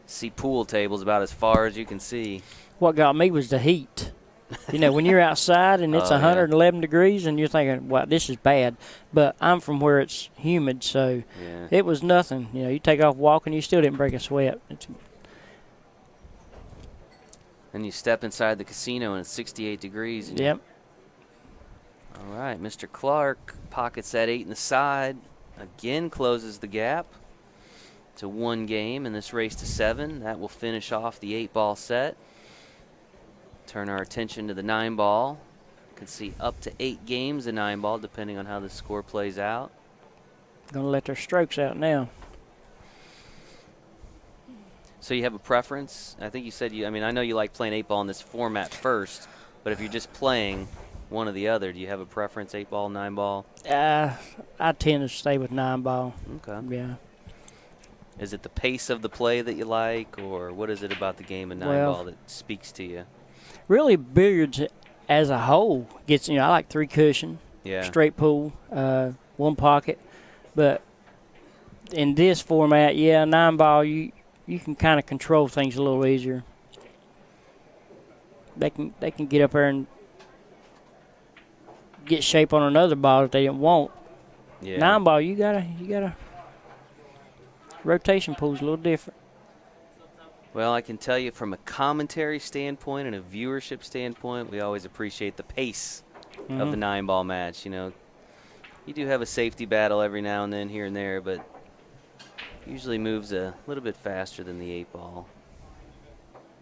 [SPEAKER 1] see pool tables about as far as you can see.
[SPEAKER 2] What got me was the heat. When you're outside and it's 111 degrees and you're thinking, wow, this is bad. But I'm from where it's humid, so it was nothing. You take off walking, you still didn't break a sweat.
[SPEAKER 1] And you step inside the casino and it's 68 degrees.
[SPEAKER 2] Yep.
[SPEAKER 1] All right, Mr. Clarke pockets that 8 in the side. Again closes the gap to 1 game in this race to 7. That will finish off the 8-ball set. Turn our attention to the 9-ball. Can see up to 8 games in 9-ball, depending on how the score plays out.
[SPEAKER 2] Going to let their strokes out now.
[SPEAKER 1] So you have a preference? I think you said I know you like playing 8-ball in this format first, but if you're just playing one or the other, do you have a preference, 8-ball, 9-ball?
[SPEAKER 2] I tend to stay with 9-ball.
[SPEAKER 1] Okay.
[SPEAKER 2] Yeah.
[SPEAKER 1] Is it the pace of the play that you like, or what is it about the game of 9-ball that speaks to you?
[SPEAKER 2] Really, billiards as a whole gets, I like 3 cushion, straight pool, 1 pocket. But in this format, 9-ball, you can kind of control things a little easier. They can get up there and get shape on another ball if they didn't want.
[SPEAKER 1] Yeah.
[SPEAKER 2] 9-ball, you gotta rotation pool's a little different.
[SPEAKER 1] Well, I can tell you from a commentary standpoint and a viewership standpoint, we always appreciate the pace of the 9-ball match. You do have a safety battle every now and then here and there, but usually moves a little bit faster than the 8-ball.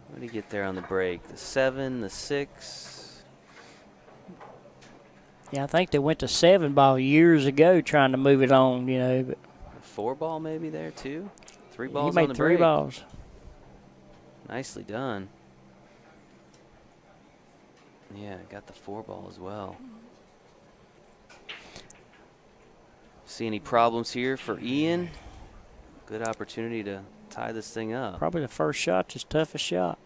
[SPEAKER 1] Where did he get there on the break? The 7, the 6.
[SPEAKER 2] Yeah, I think they went to 7-ball years ago trying to move it on, But
[SPEAKER 1] A 4-ball maybe there too? 3 balls
[SPEAKER 2] he
[SPEAKER 1] on
[SPEAKER 2] made
[SPEAKER 1] the
[SPEAKER 2] 3
[SPEAKER 1] break.
[SPEAKER 2] balls.
[SPEAKER 1] Nicely done. Yeah, got the 4-ball as well. See any problems here for Iain? Good opportunity to tie this thing up.
[SPEAKER 2] Probably the first shot's his toughest shot.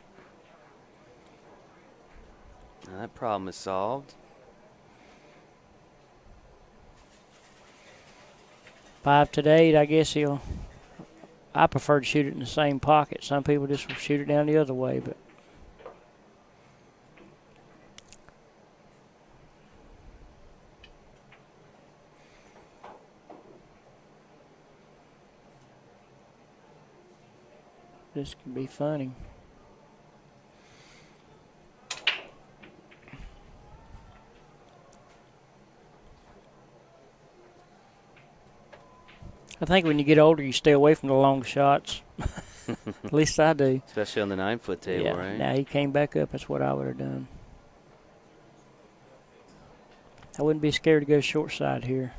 [SPEAKER 1] Now that problem is solved.
[SPEAKER 2] 5 to 8, I guess I prefer to shoot it in the same pocket. Some people just will shoot it down the other way, but. This could be funny. I think when you get older, you stay away from the long shots. At least I do.
[SPEAKER 1] Especially on the 9-foot table, right?
[SPEAKER 2] Now he came back up. That's what I would have done. I wouldn't be scared to go short side here.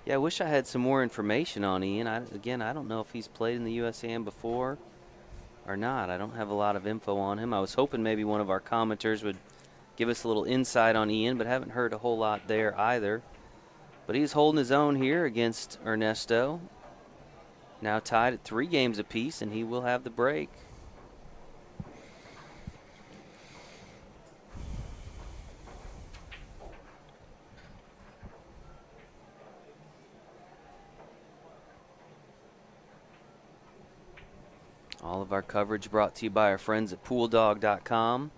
[SPEAKER 1] Yeah, I wish I had some more information on Iain. Again, I don't know if he's played in the USAM before or not. I don't have a lot of info on him. I was hoping maybe one of our commenters would give us a little insight on Iain, but haven't heard a whole lot there either. But he's holding his own here against Ernesto. Now tied at 3 games apiece, and he will have the break. All of our coverage brought to you by our friends at pooldog.com.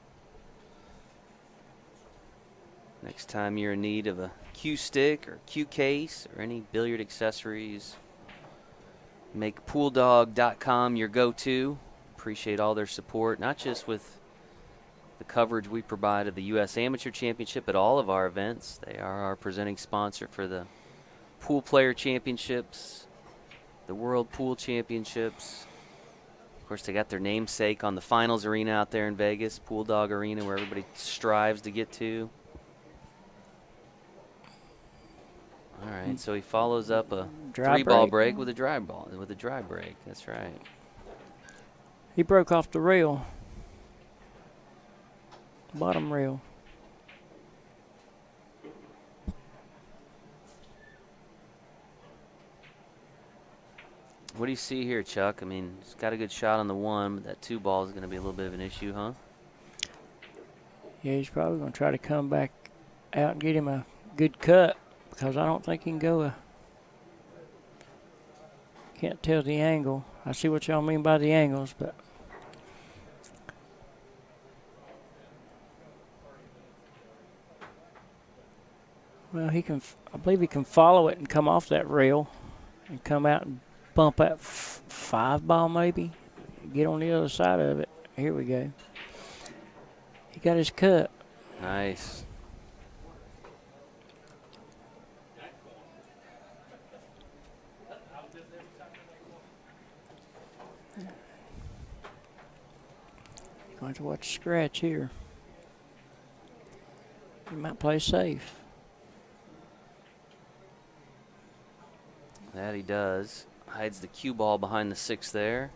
[SPEAKER 1] Next time you're in need of a cue stick or cue case or any billiard accessories, make pooldog.com your go-to. Appreciate all their support, not just with the coverage we provide of the U.S. Amateur Championship, but all of our events. They are our presenting sponsor for the Pool Player Championships, the World Pool Championships. Of course, they got their namesake on the finals arena out there in Vegas, Pool Dog Arena, where everybody strives to get to. All right, so he follows up a
[SPEAKER 2] Dry
[SPEAKER 1] 3-ball
[SPEAKER 2] break.
[SPEAKER 1] break with a dry break. That's right.
[SPEAKER 2] He broke off the rail. Bottom rail.
[SPEAKER 1] What do you see here, Chuck? I mean, he's got a good shot on the 1, but that 2 ball is going to be a little bit of an issue, huh?
[SPEAKER 2] Yeah, he's probably going to try to come back out and get him a good cut, because I don't think he can go can't tell the angle. I see what y'all mean by the angles, but well, he can. I believe he can follow it and come off that rail and come out and bump that 5-ball maybe. Get on the other side of it. Here we go. He got his cut.
[SPEAKER 1] Nice.
[SPEAKER 2] Going to watch scratch here. He might play safe.
[SPEAKER 1] That he does. Hides the cue ball behind the 6 there.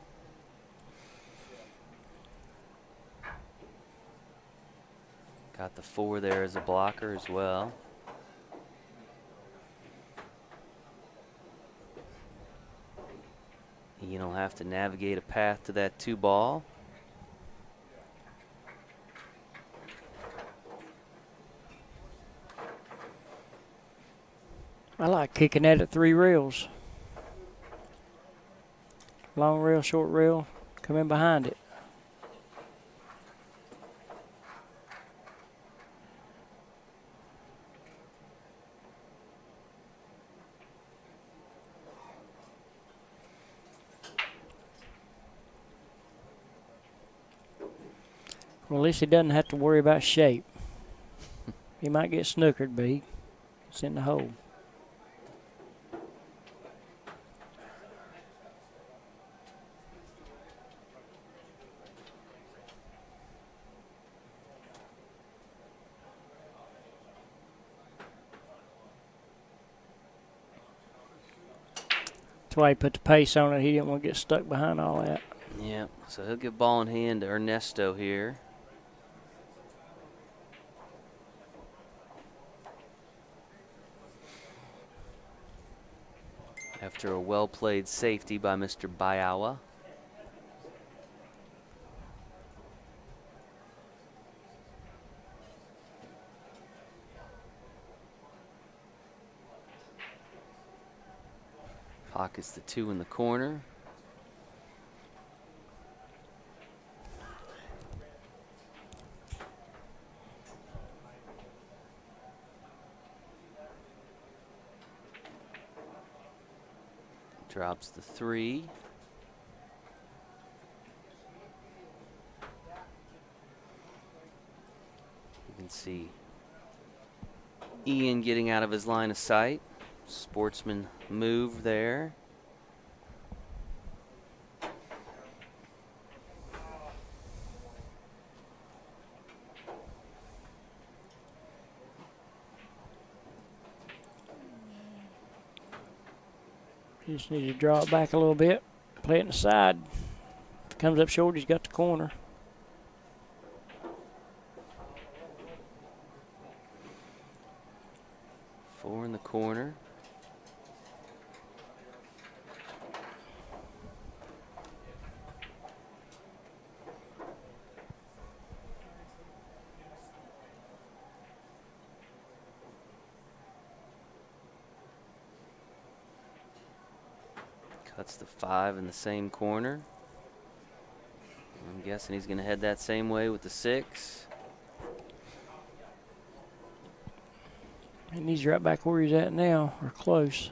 [SPEAKER 1] Got the 4 there as a blocker as well. Iain will have to navigate a path to that 2 ball.
[SPEAKER 2] I like kicking that at 3 rails. Long rail, short rail, come in behind it. Well, at least he doesn't have to worry about shape. He might get snookered, but it's in the hole. That's why he put the pace on it. He didn't want to get stuck behind all that.
[SPEAKER 1] Yeah, so he'll give ball in hand to Ernesto here. After a well-played safety by Mr. Bayaua. Pockets the 2 in the corner. Drops the 3. You can see Iain getting out of his line of sight. Sportsman move there.
[SPEAKER 2] You just need to draw it back a little bit, play it in the side. If it comes up short, he's got the corner.
[SPEAKER 1] Four in the corner. Cuts the 5 in the same corner. I'm guessing he's going to head that same way with the 6.
[SPEAKER 2] And he's right back where he's at now, or close.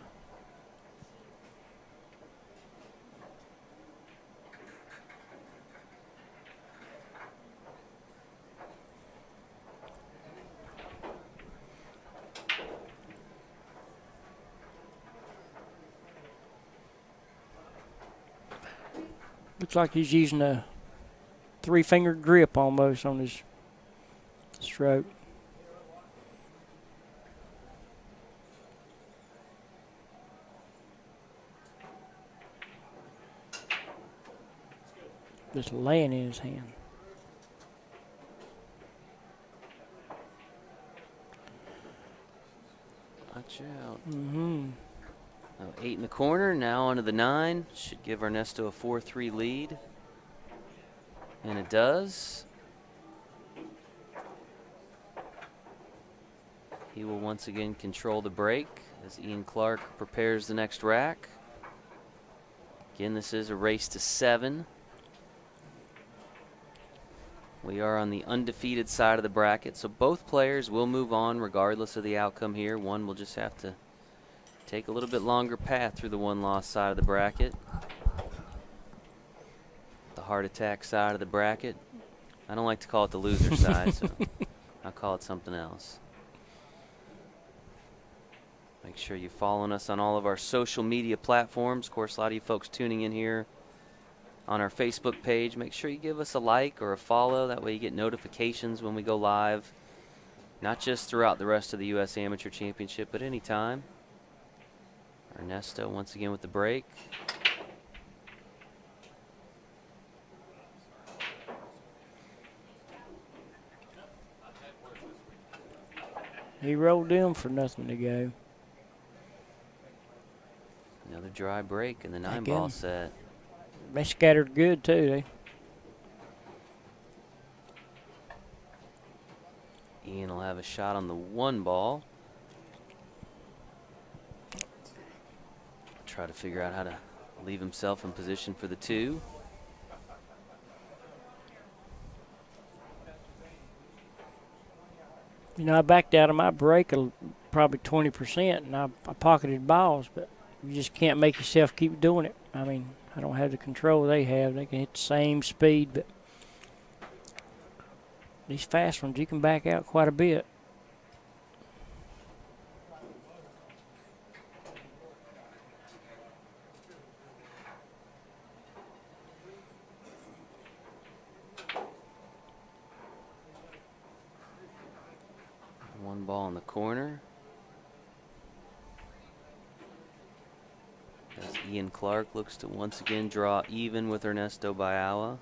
[SPEAKER 2] Looks like he's using a 3-finger grip almost on his stroke. Just laying in his hand.
[SPEAKER 1] Watch out.
[SPEAKER 2] Mm-hmm.
[SPEAKER 1] 8 in the corner, now onto the 9. Should give Ernesto a 4-3 lead. And it does. He will once again control the break as Iain Clarke prepares the next rack. Again, this is a race to 7. We are on the undefeated side of the bracket, so both players will move on regardless of the outcome here. One will just have to take a little bit longer path through the one-loss side of the bracket. The heart attack side of the bracket. I don't like to call it the loser side, so I'll call it something else. Make sure you're following us on all of our social media platforms. Of course, a lot of you folks tuning in here on our Facebook page. Make sure you give us a like or a follow. That way you get notifications when we go live. Not just throughout the rest of the U.S. Amateur Championship, but anytime. Ernesto once again with the break.
[SPEAKER 2] He rolled in for nothing to go.
[SPEAKER 1] Another dry break in the 9-ball set.
[SPEAKER 2] They scattered good too.
[SPEAKER 1] Iain will have a shot on the 1-ball. Try to figure out how to leave himself in position for the 2.
[SPEAKER 2] You know, I backed out of my break probably 20%, and I pocketed balls, but you just can't make yourself keep doing it. I mean, I don't have the control they have. They can hit the same speed, but these fast ones, you can back out quite a bit.
[SPEAKER 1] One ball in the corner. As Iain Clarke looks to once again draw even with Ernesto Bayaua.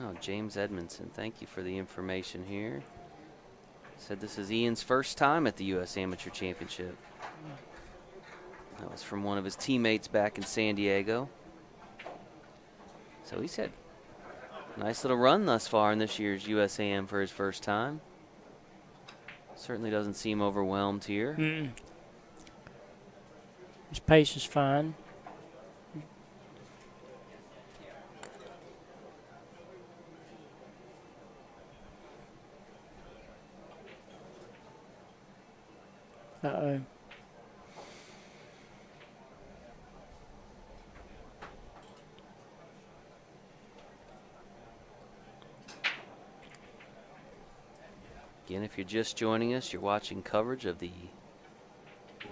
[SPEAKER 1] Oh, James Edmondson, thank you for the information here. Said this is Ian's first time at the U.S. Amateur Championship. That was from one of his teammates back in San Diego. So he's had a nice little run thus far in this year's USAM for his first time. Certainly doesn't seem overwhelmed here.
[SPEAKER 2] His pace is fine. Uh-oh.
[SPEAKER 1] Again, if you're just joining us, you're watching coverage of the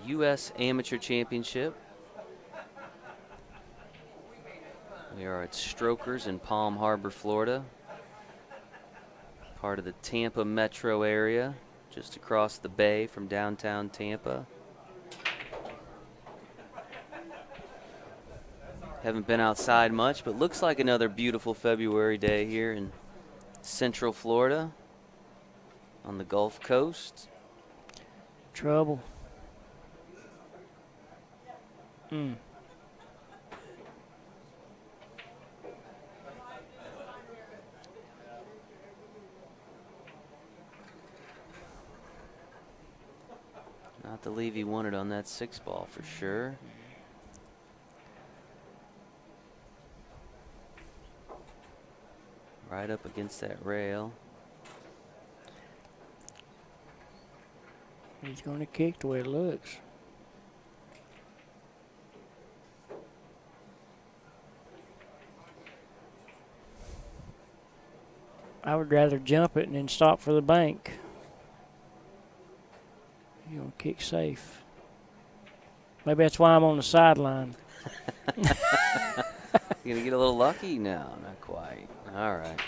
[SPEAKER 1] U.S. Amateur Championship. We are at Strokers in Palm Harbor, Florida. Part of the Tampa metro area, just across the bay from downtown Tampa. Haven't been outside much, but looks like another beautiful February day here in Central Florida on the Gulf Coast.
[SPEAKER 2] Trouble.
[SPEAKER 1] Not the leave he wanted on that 6-ball for sure. Right up against that rail.
[SPEAKER 2] He's going to kick the way it looks. I would rather jump it and then stop for the bank. You're going to kick safe. Maybe that's why I'm on the sideline.
[SPEAKER 1] You gonna get a little lucky? No, not quite. All right.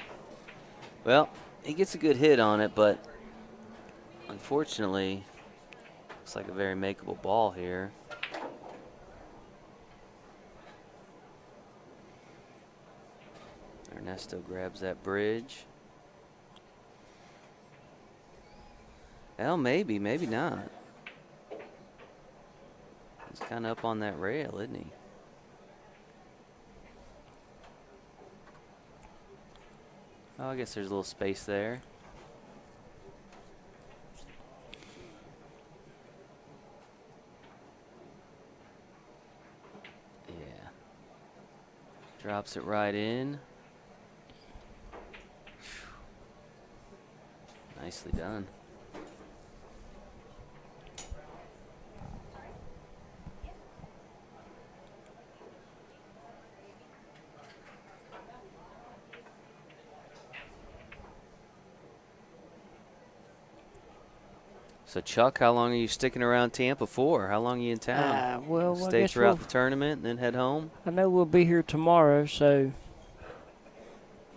[SPEAKER 1] Well, he gets a good hit on it, but unfortunately, looks like a very makeable ball here. Ernesto grabs that bridge. Well, maybe not. He's kind of up on that rail, isn't he? Oh, I guess there's a little space there. Yeah. Drops it right in. Nicely done. So, Chuck, how long are you sticking around Tampa for? How long are you in town?
[SPEAKER 2] Well, I
[SPEAKER 1] stay
[SPEAKER 2] guess
[SPEAKER 1] throughout the tournament and then head home?
[SPEAKER 2] I know we'll be here tomorrow, so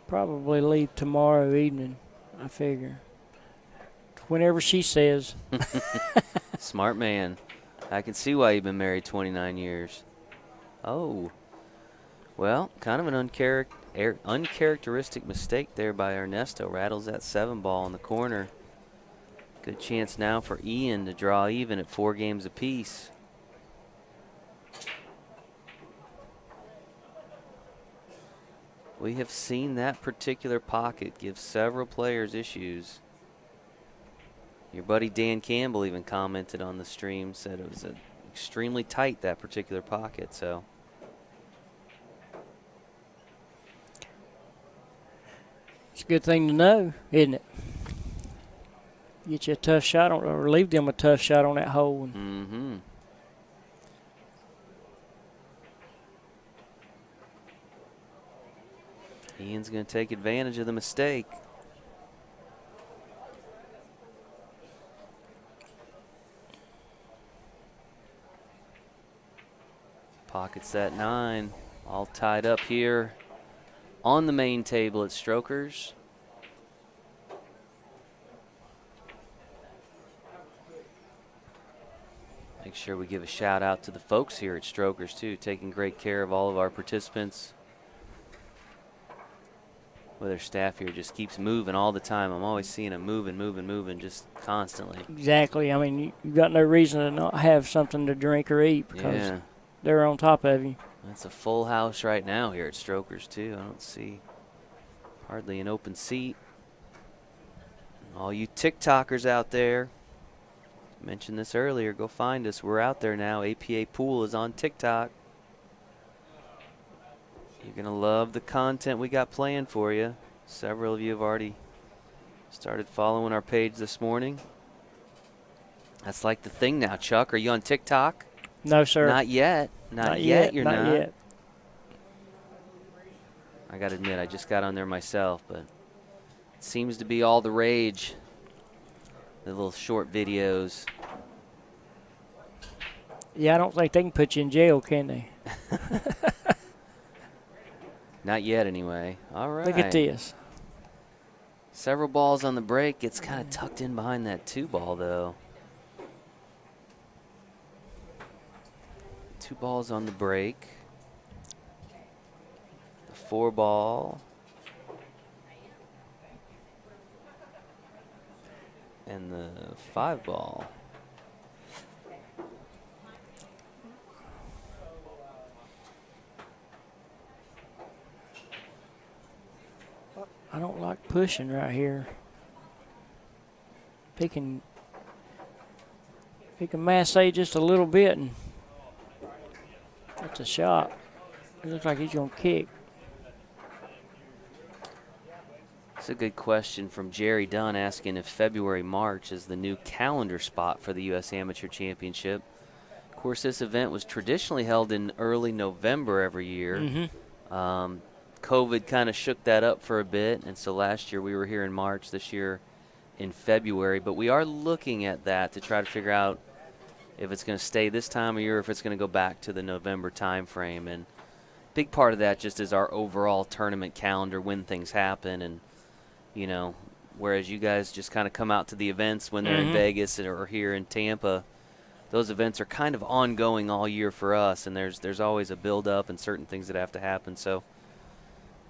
[SPEAKER 2] probably leave tomorrow evening, I figure. Whenever she says.
[SPEAKER 1] Smart man. I can see why you've been married 29 years. Oh. Well, kind of an uncharacteristic mistake there by Ernesto. Rattles that 7-ball in the corner. Good chance now for Iain to draw even at 4 games apiece. We have seen that particular pocket give several players issues. Your buddy Dan Campbell even commented on the stream, said it was extremely tight, that particular pocket. So
[SPEAKER 2] It's a good thing to know, isn't it? Get you a tough shot on, or leave them a tough shot on that hole.
[SPEAKER 1] Mm-hmm. Iain's going to take advantage of the mistake. Pockets that 9, all tied up here on the main table at Strokers. Make sure we give a shout out to the folks here at Strokers too, taking great care of all of our participants. Well, their staff here just keeps moving all the time. I'm always seeing them moving just constantly.
[SPEAKER 2] Exactly. I mean, you got no reason to not have something to drink or eat because they're on top of you.
[SPEAKER 1] That's a full house right now here at Strokers too. I don't see hardly an open seat. All you TikTokers out there, mentioned this earlier, go find us. We're out there now. APA Pool is on TikTok. You're going to love the content we got planned for you. Several of you have already started following our page this morning. That's like the thing now, Chuck. Are you on TikTok?
[SPEAKER 2] No, sir.
[SPEAKER 1] Not yet. Not yet. You're not.
[SPEAKER 2] Yet.
[SPEAKER 1] I got to admit, I just got on there myself, but it seems to be all the rage. The little short videos.
[SPEAKER 2] Yeah, I don't think they can put you in jail, can they?
[SPEAKER 1] Not yet, anyway. All right.
[SPEAKER 2] Look at this.
[SPEAKER 1] Several balls on the break. Gets kind of tucked in behind that 2-ball, though. 2 balls on the break. The 4-ball. And the 5-ball.
[SPEAKER 2] I don't like pushing right here. If he can massage just a little bit, and that's a shot. It looks like he's going to kick.
[SPEAKER 1] It's a good question from Jerry Dunn asking if February, March is the new calendar spot for the U.S. Amateur Championship. Of course, this event was traditionally held in early November every year.
[SPEAKER 2] Mm-hmm.
[SPEAKER 1] COVID kind of shook that up for a bit, and so last year we were here in March, this year in February. But we are looking at that to try to figure out if it's going to stay this time of year or if it's going to go back to the November time frame. And big part of that just is our overall tournament calendar, when things happen. And, you know, whereas you guys just kind of come out to the events when they're in Vegas or here in Tampa, those events are kind of ongoing all year for us, and there's always a build-up and certain things that have to happen. So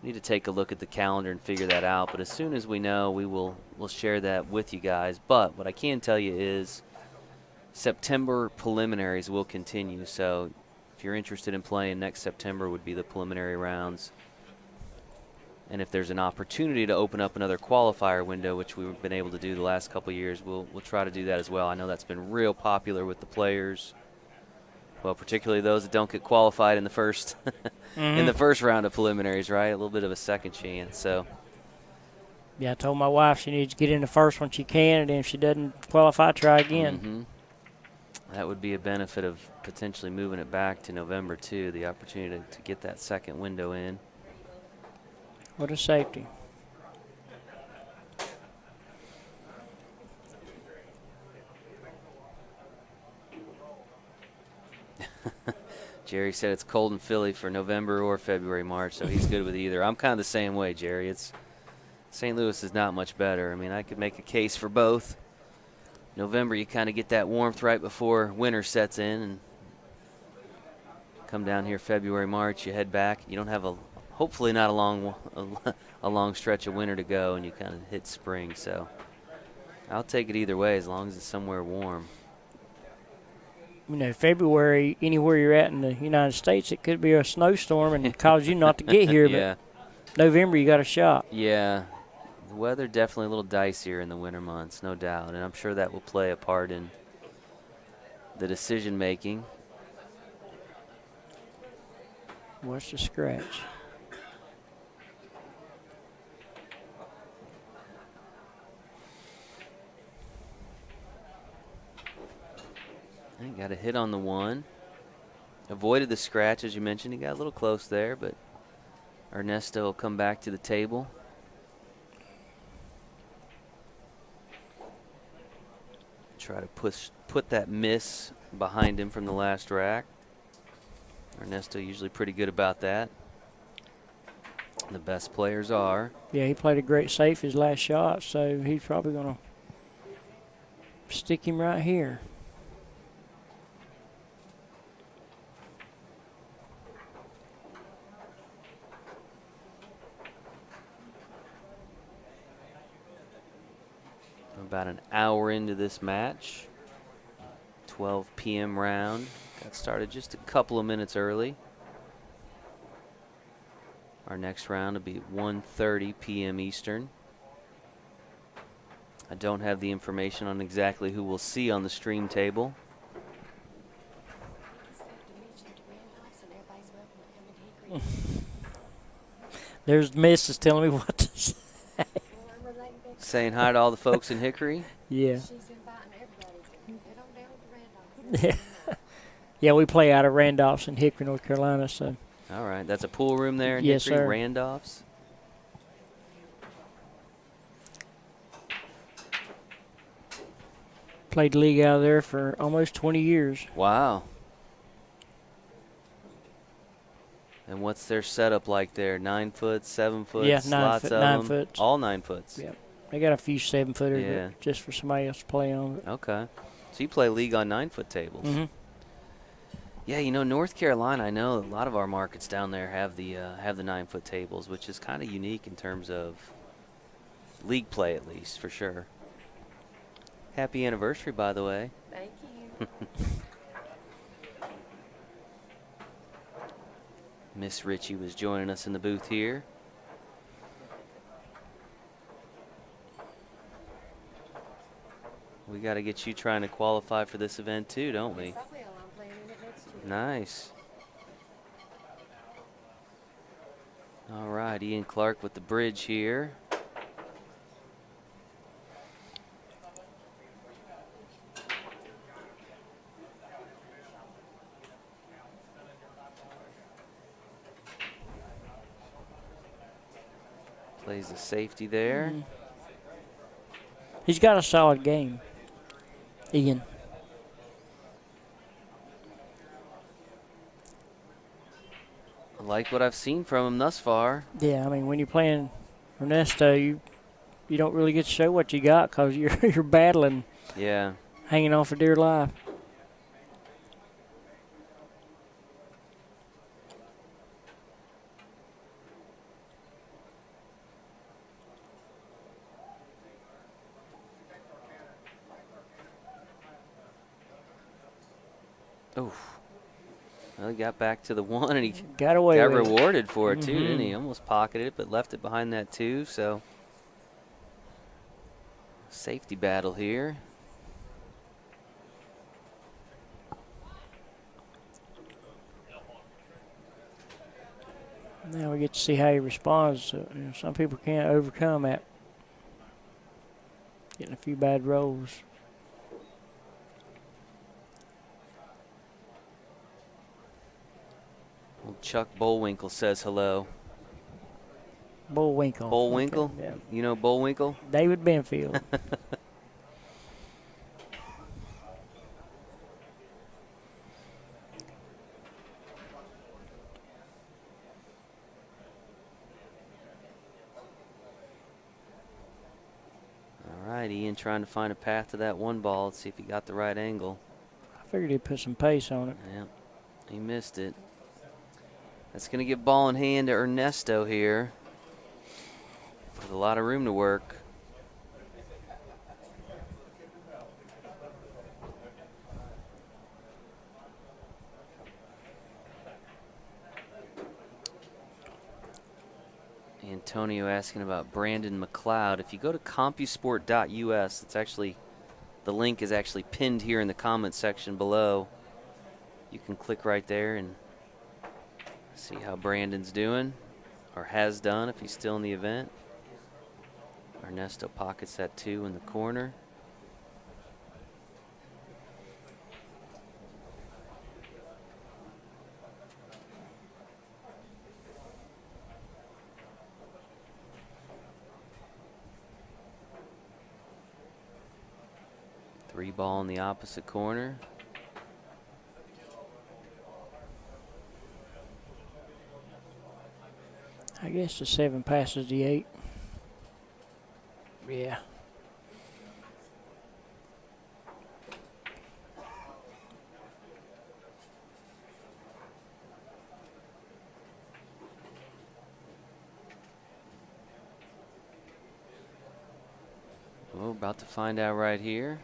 [SPEAKER 1] we need to take a look at the calendar and figure that out. But as soon as we know, we'll share that with you guys. But what I can tell you is September preliminaries will continue. So if you're interested in playing, next September would be the preliminary rounds. And if there's an opportunity to open up another qualifier window, which we've been able to do the last couple of years, we'll try to do that as well. I know that's been real popular with the players. Well, particularly those that don't get qualified in the first in the first round of preliminaries, right? A little bit of a second chance. So
[SPEAKER 2] Yeah, I told my wife she needs to get in the first one she can, and then if she doesn't qualify, try again.
[SPEAKER 1] That would be a benefit of potentially moving it back to November, too, the opportunity to get that second window in.
[SPEAKER 2] What a safety.
[SPEAKER 1] Jerry said it's cold in Philly for November or February, March, so he's good with either. I'm kind of the same way, Jerry. St. Louis is not much better. I mean, I could make a case for both. November, you kind of get that warmth right before winter sets in, and come down here February, March, you head back. You don't have hopefully not a long stretch of winter to go, and you kind of hit spring. So I'll take it either way as long as it's somewhere warm.
[SPEAKER 2] You know, February, anywhere you're at in the United States, it could be a snowstorm and cause you not to get here.
[SPEAKER 1] Yeah.
[SPEAKER 2] But November, you got a shot.
[SPEAKER 1] Yeah. The weather definitely a little dicier in the winter months, no doubt. And I'm sure that will play a part in the decision making.
[SPEAKER 2] What's the scratch?
[SPEAKER 1] He got a hit on the 1. Avoided the scratch, as you mentioned. He got a little close there, but Ernesto will come back to the table. Try to put that miss behind him from the last rack. Ernesto usually pretty good about that. The best players are.
[SPEAKER 2] Yeah, he played a great safe his last shot, so he's probably going to stick him right here.
[SPEAKER 1] About an hour into this match. 12 p.m. round. Got started just a couple of minutes early. Our next round will be 1:30 p.m. Eastern. I don't have the information on exactly who we'll see on the stream table.
[SPEAKER 2] There's Mrs. telling me what to say.
[SPEAKER 1] Saying hi to all the folks in Hickory.
[SPEAKER 2] Yeah.
[SPEAKER 3] She's inviting everybody to get on down to Randolph.
[SPEAKER 2] Yeah. Yeah, we play out of Randolph's in Hickory, North Carolina. So.
[SPEAKER 1] All right, that's a pool room there in
[SPEAKER 2] Yes,
[SPEAKER 1] Hickory,
[SPEAKER 2] sir.
[SPEAKER 1] Randolph's.
[SPEAKER 2] Played league out of there for almost 20 years.
[SPEAKER 1] Wow. And what's their setup like there? 9 foot, 7 foot,
[SPEAKER 2] Yeah,
[SPEAKER 1] lots of
[SPEAKER 2] 9
[SPEAKER 1] them?
[SPEAKER 2] foots.
[SPEAKER 1] All 9 foots.
[SPEAKER 2] Yeah. They got a few 7-footers,
[SPEAKER 1] Yeah.
[SPEAKER 2] but just for somebody else to play on.
[SPEAKER 1] Okay. So you play league on 9-foot tables.
[SPEAKER 2] Mm-hmm.
[SPEAKER 1] Yeah, you know, North Carolina, I know a lot of our markets down there have the 9-foot tables, which is kind of unique in terms of league play, at least, for sure. Happy anniversary, by the way.
[SPEAKER 3] Thank you.
[SPEAKER 1] Miss Ritchie was joining us in the booth here. We got to get you trying to qualify for this event too, don't we?
[SPEAKER 3] Yes, I will. I'm playing in it next year.
[SPEAKER 1] Nice. All right, Iain Clarke with the bridge here. Plays the safety there.
[SPEAKER 2] Mm-hmm. He's got a solid game, Ian.
[SPEAKER 1] I like what I've seen from him thus far.
[SPEAKER 2] Yeah, I mean, when you're playing Ernesto, you don't really get to show what you got because you're battling,
[SPEAKER 1] Yeah.
[SPEAKER 2] hanging on for dear life.
[SPEAKER 1] Oof. Well, he got back to the 1 and he
[SPEAKER 2] Got away
[SPEAKER 1] got
[SPEAKER 2] with it.
[SPEAKER 1] rewarded for it too, didn't he?
[SPEAKER 2] Mhm.
[SPEAKER 1] Almost pocketed it, but left it behind that 2. So safety battle here.
[SPEAKER 2] Now we get to see how he responds. So, some people can't overcome that. Getting a few bad rolls.
[SPEAKER 1] Old Chuck Bullwinkle says hello.
[SPEAKER 2] Bullwinkle.
[SPEAKER 1] Bullwinkle?
[SPEAKER 2] Okay, yeah.
[SPEAKER 1] You know Bullwinkle?
[SPEAKER 2] David Benfield.
[SPEAKER 1] All right, Ian trying to find a path to that 1 ball. Let's see if he got the right angle.
[SPEAKER 2] I figured he'd put some pace on it.
[SPEAKER 1] Yeah, he missed it. That's going to give ball in hand to Ernesto here. With a lot of room to work. Antonio asking about Brandon McLeod. If you go to CompuSport.us, it's actually, the link is actually pinned here in the comments section below. You can click right there and see how Brandon's doing, or has done if he's still in the event. Ernesto pockets that 2 in the corner. Three ball in the opposite corner.
[SPEAKER 2] I guess the 7 passes the 8. Yeah.
[SPEAKER 1] Oh, about to find out right here.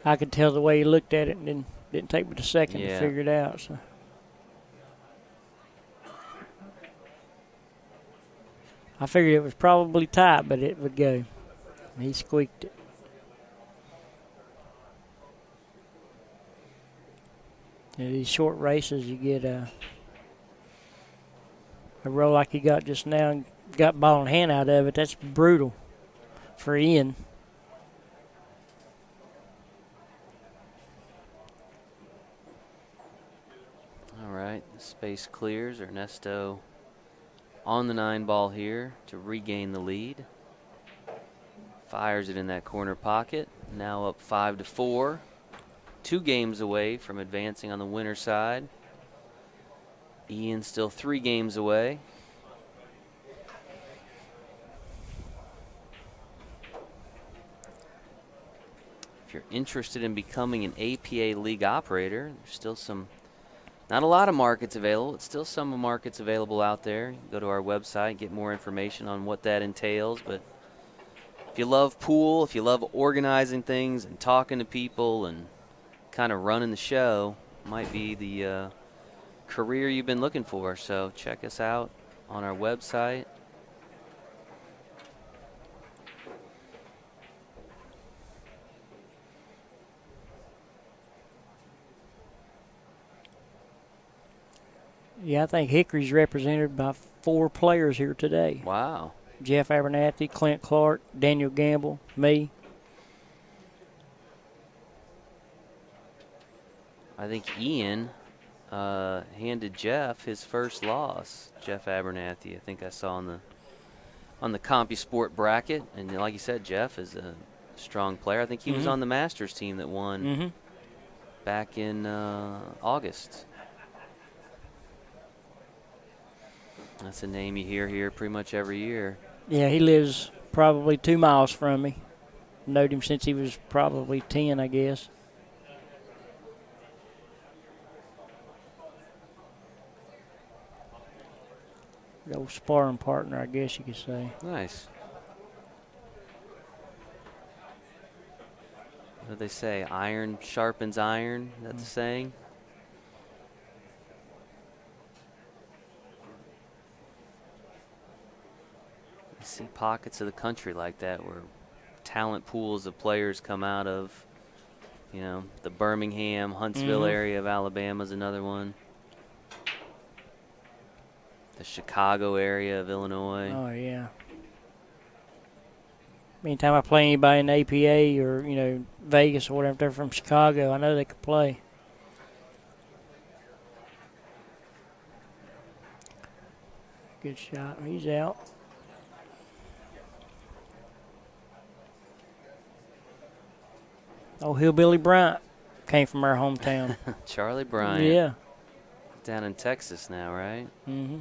[SPEAKER 2] I could tell the way he looked at it and didn't take but a second to
[SPEAKER 1] Yeah.
[SPEAKER 2] figure it out. So. I figured it was probably tight, but it would go. He squeaked it. In these short races, you get a roll like he got just now and got ball in hand out of it. That's brutal for Ian.
[SPEAKER 1] All right, the space clears. Ernesto on the 9 ball here to regain the lead. Fires it in that corner pocket. Now up 5-4. 2 games away from advancing on the winner's side. Iain still 3 games away. If you're interested in becoming an APA league operator, there's still not a lot of markets available. It's still some markets available out there. You can go to our website, get more information on what that entails. But if you love pool, if you love organizing things and talking to people and kind of running the show, might be the career you've been looking for. So check us out on our website.
[SPEAKER 2] Yeah, I think Hickory's represented by 4 players here today.
[SPEAKER 1] Wow.
[SPEAKER 2] Jeff Abernathy, Clint Clarke, Daniel Gamble, me.
[SPEAKER 1] I think Iain handed Jeff his first loss. Jeff Abernathy, I think I saw on the CompuSport bracket, and like you said, Jeff is a strong player. I think he was on the Masters team that won back in August. That's a name you hear here pretty much every year.
[SPEAKER 2] Yeah, he lives probably 2 miles from me. Known him since he was probably 10, I guess. The old sparring partner, I guess you could say.
[SPEAKER 1] Nice. What do they say? Iron sharpens iron. Is that the saying? I see pockets of the country like that where talent pools of players come out of. You know, the Birmingham, Huntsville area of Alabama is another one. The Chicago area of Illinois.
[SPEAKER 2] Oh, yeah. Anytime I play anybody in APA or, Vegas or whatever, if they're from Chicago, I know they could play. Good shot. He's out. Oh, Hillbilly Bryant came from our hometown.
[SPEAKER 1] Charlie Bryant.
[SPEAKER 2] Yeah.
[SPEAKER 1] Down in Texas now, right?
[SPEAKER 2] Mm-hmm.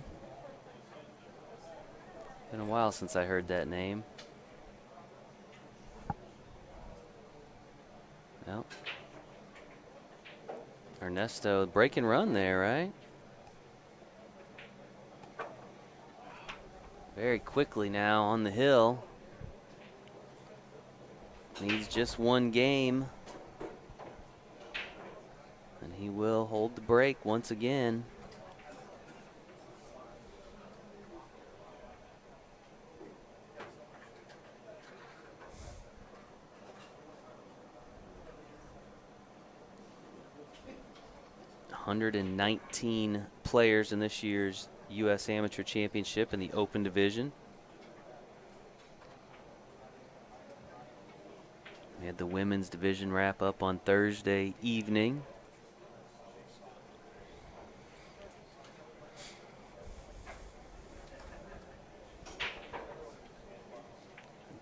[SPEAKER 1] Been a while since I heard that name. Well, Ernesto, break and run there, right? Very quickly now on the hill. Needs just 1 game. And he will hold the break once again. $119 players in this year's U.S. Amateur Championship in the Open Division. We had the women's division wrap up on Thursday evening.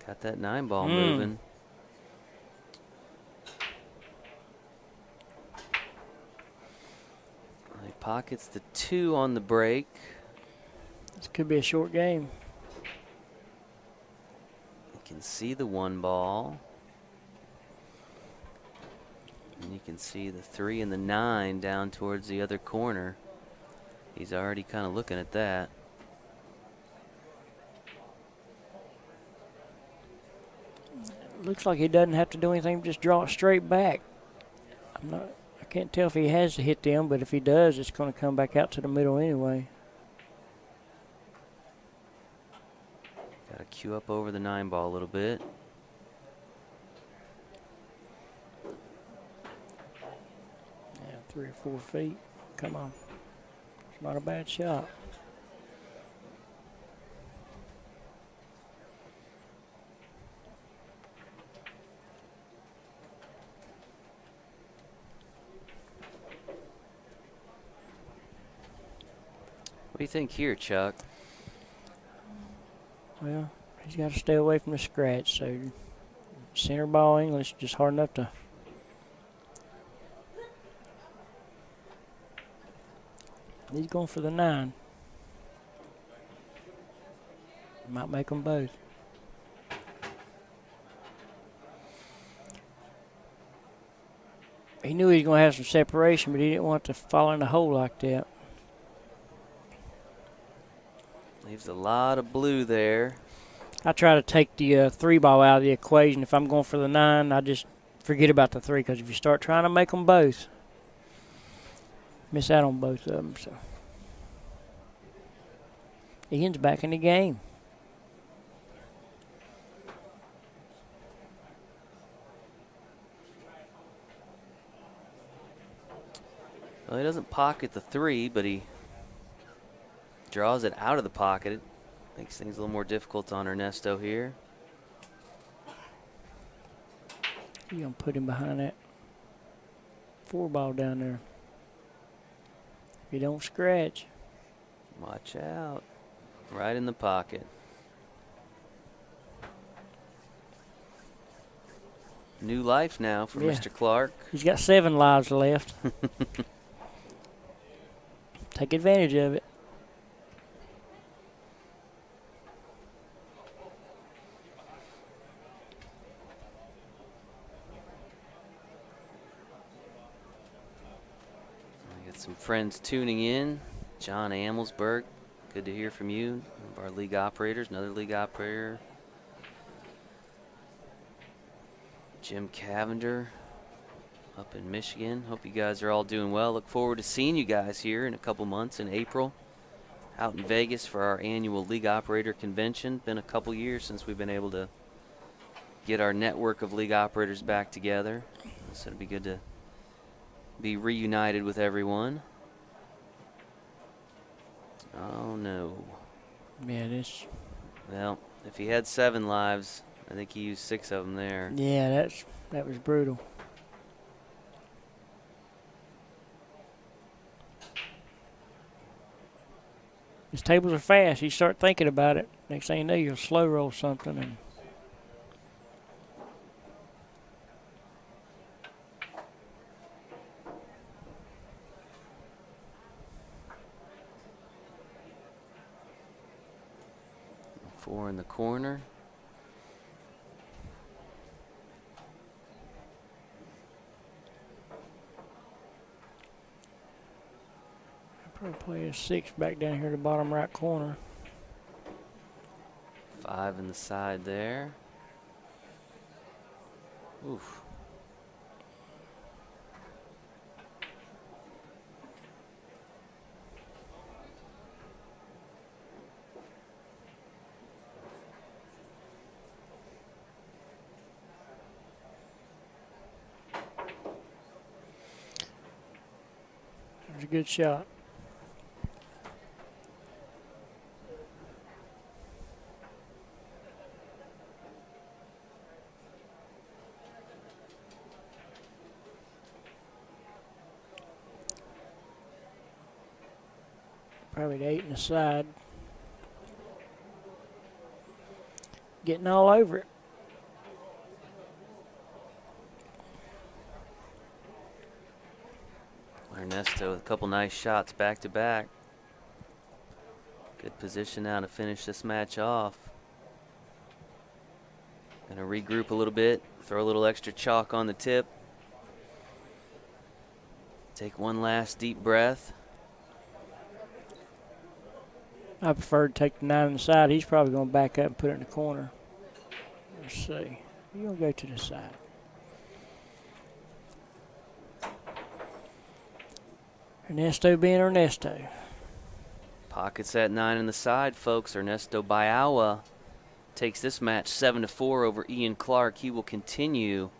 [SPEAKER 1] Got that 9-ball moving. He pockets the 2 on the break.
[SPEAKER 2] This could be a short game.
[SPEAKER 1] You can see the 1 ball. And you can see the 3 and the 9 down towards the other corner. He's already kind of looking at that.
[SPEAKER 2] Looks like he doesn't have to do anything, just draw it straight back. I can't tell if he has to hit them, but if he does, it's going to come back out to the middle anyway.
[SPEAKER 1] Got to cue up over the 9-ball a little bit.
[SPEAKER 2] Yeah, 3 or 4 feet. Come on. It's not a bad shot.
[SPEAKER 1] What do you think here, Chuck?
[SPEAKER 2] Well, he's got to stay away from the scratch, so center ball English just hard enough to. He's going for the 9. Might make them both. He knew he was going to have some separation, but he didn't want to fall in a hole like that.
[SPEAKER 1] Leaves a lot of blue there.
[SPEAKER 2] I try to take the 3 ball out of the equation. If I'm going for the 9, I just forget about the 3, because if you start trying to make them both, miss out on both of them. So Ian's back in the game.
[SPEAKER 1] Well, he doesn't pocket the 3, but he draws it out of the pocket. It makes things a little more difficult on Ernesto here.
[SPEAKER 2] You're going to put him behind that 4 ball down there. If you don't scratch.
[SPEAKER 1] Watch out. Right in the pocket. New life now for Mr. Clarke.
[SPEAKER 2] He's got 7 lives left. Take advantage of it.
[SPEAKER 1] I got some friends tuning in. John Amelsberg, good to hear from you. One of our league operators, another league operator. Jim Cavender up in Michigan. Hope you guys are all doing well. Look forward to seeing you guys here in a couple months in April out in Vegas for our annual league operator convention. Been a couple years since we've been able to get our network of league operators back together. So it'll be good to be reunited with everyone. Oh no.
[SPEAKER 2] Yeah, this.
[SPEAKER 1] Well, if he had 7 lives, I think he used 6 of them there.
[SPEAKER 2] Yeah, that was brutal. His tables are fast. You start thinking about it. Next thing you know, you'll slow roll something. And
[SPEAKER 1] Four in the corner.
[SPEAKER 2] probably play a 6 back down here in the bottom right corner.
[SPEAKER 1] 5 in the side there. Oof.
[SPEAKER 2] That was a good shot. Probably the 8 in the side. Getting all over it.
[SPEAKER 1] Ernesto with a couple nice shots back to back. Good position now to finish this match off. Gonna regroup a little bit, throw a little extra chalk on the tip. Take one last deep breath.
[SPEAKER 2] I prefer to take the 9 on the side. He's probably going to back up and put it in the corner. Let's see. You're going to go to the side. Ernesto being Ernesto.
[SPEAKER 1] Pockets at 9 on the side, folks. Ernesto Bayaua takes this match 7-4 over Iain Clarke. He will continue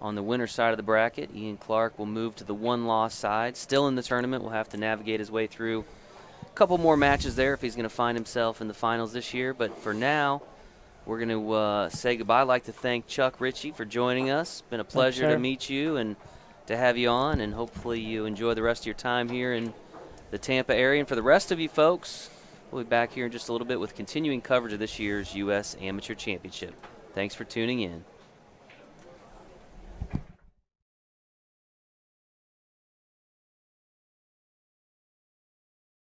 [SPEAKER 1] on the winner side of the bracket. Iain Clarke will move to the 1-loss side. Still in the tournament. Will have to navigate his way through a couple more matches there if he's going to find himself in the finals this year. But for now, we're going to say goodbye. I'd like to thank Chuck Ritchie for joining us. It's been a pleasure to meet you and to have you on, and hopefully you enjoy the rest of your time here in the Tampa area. And for the rest of you folks, we'll be back here in just a little bit with continuing coverage of this year's U.S. Amateur Championship. Thanks for tuning in.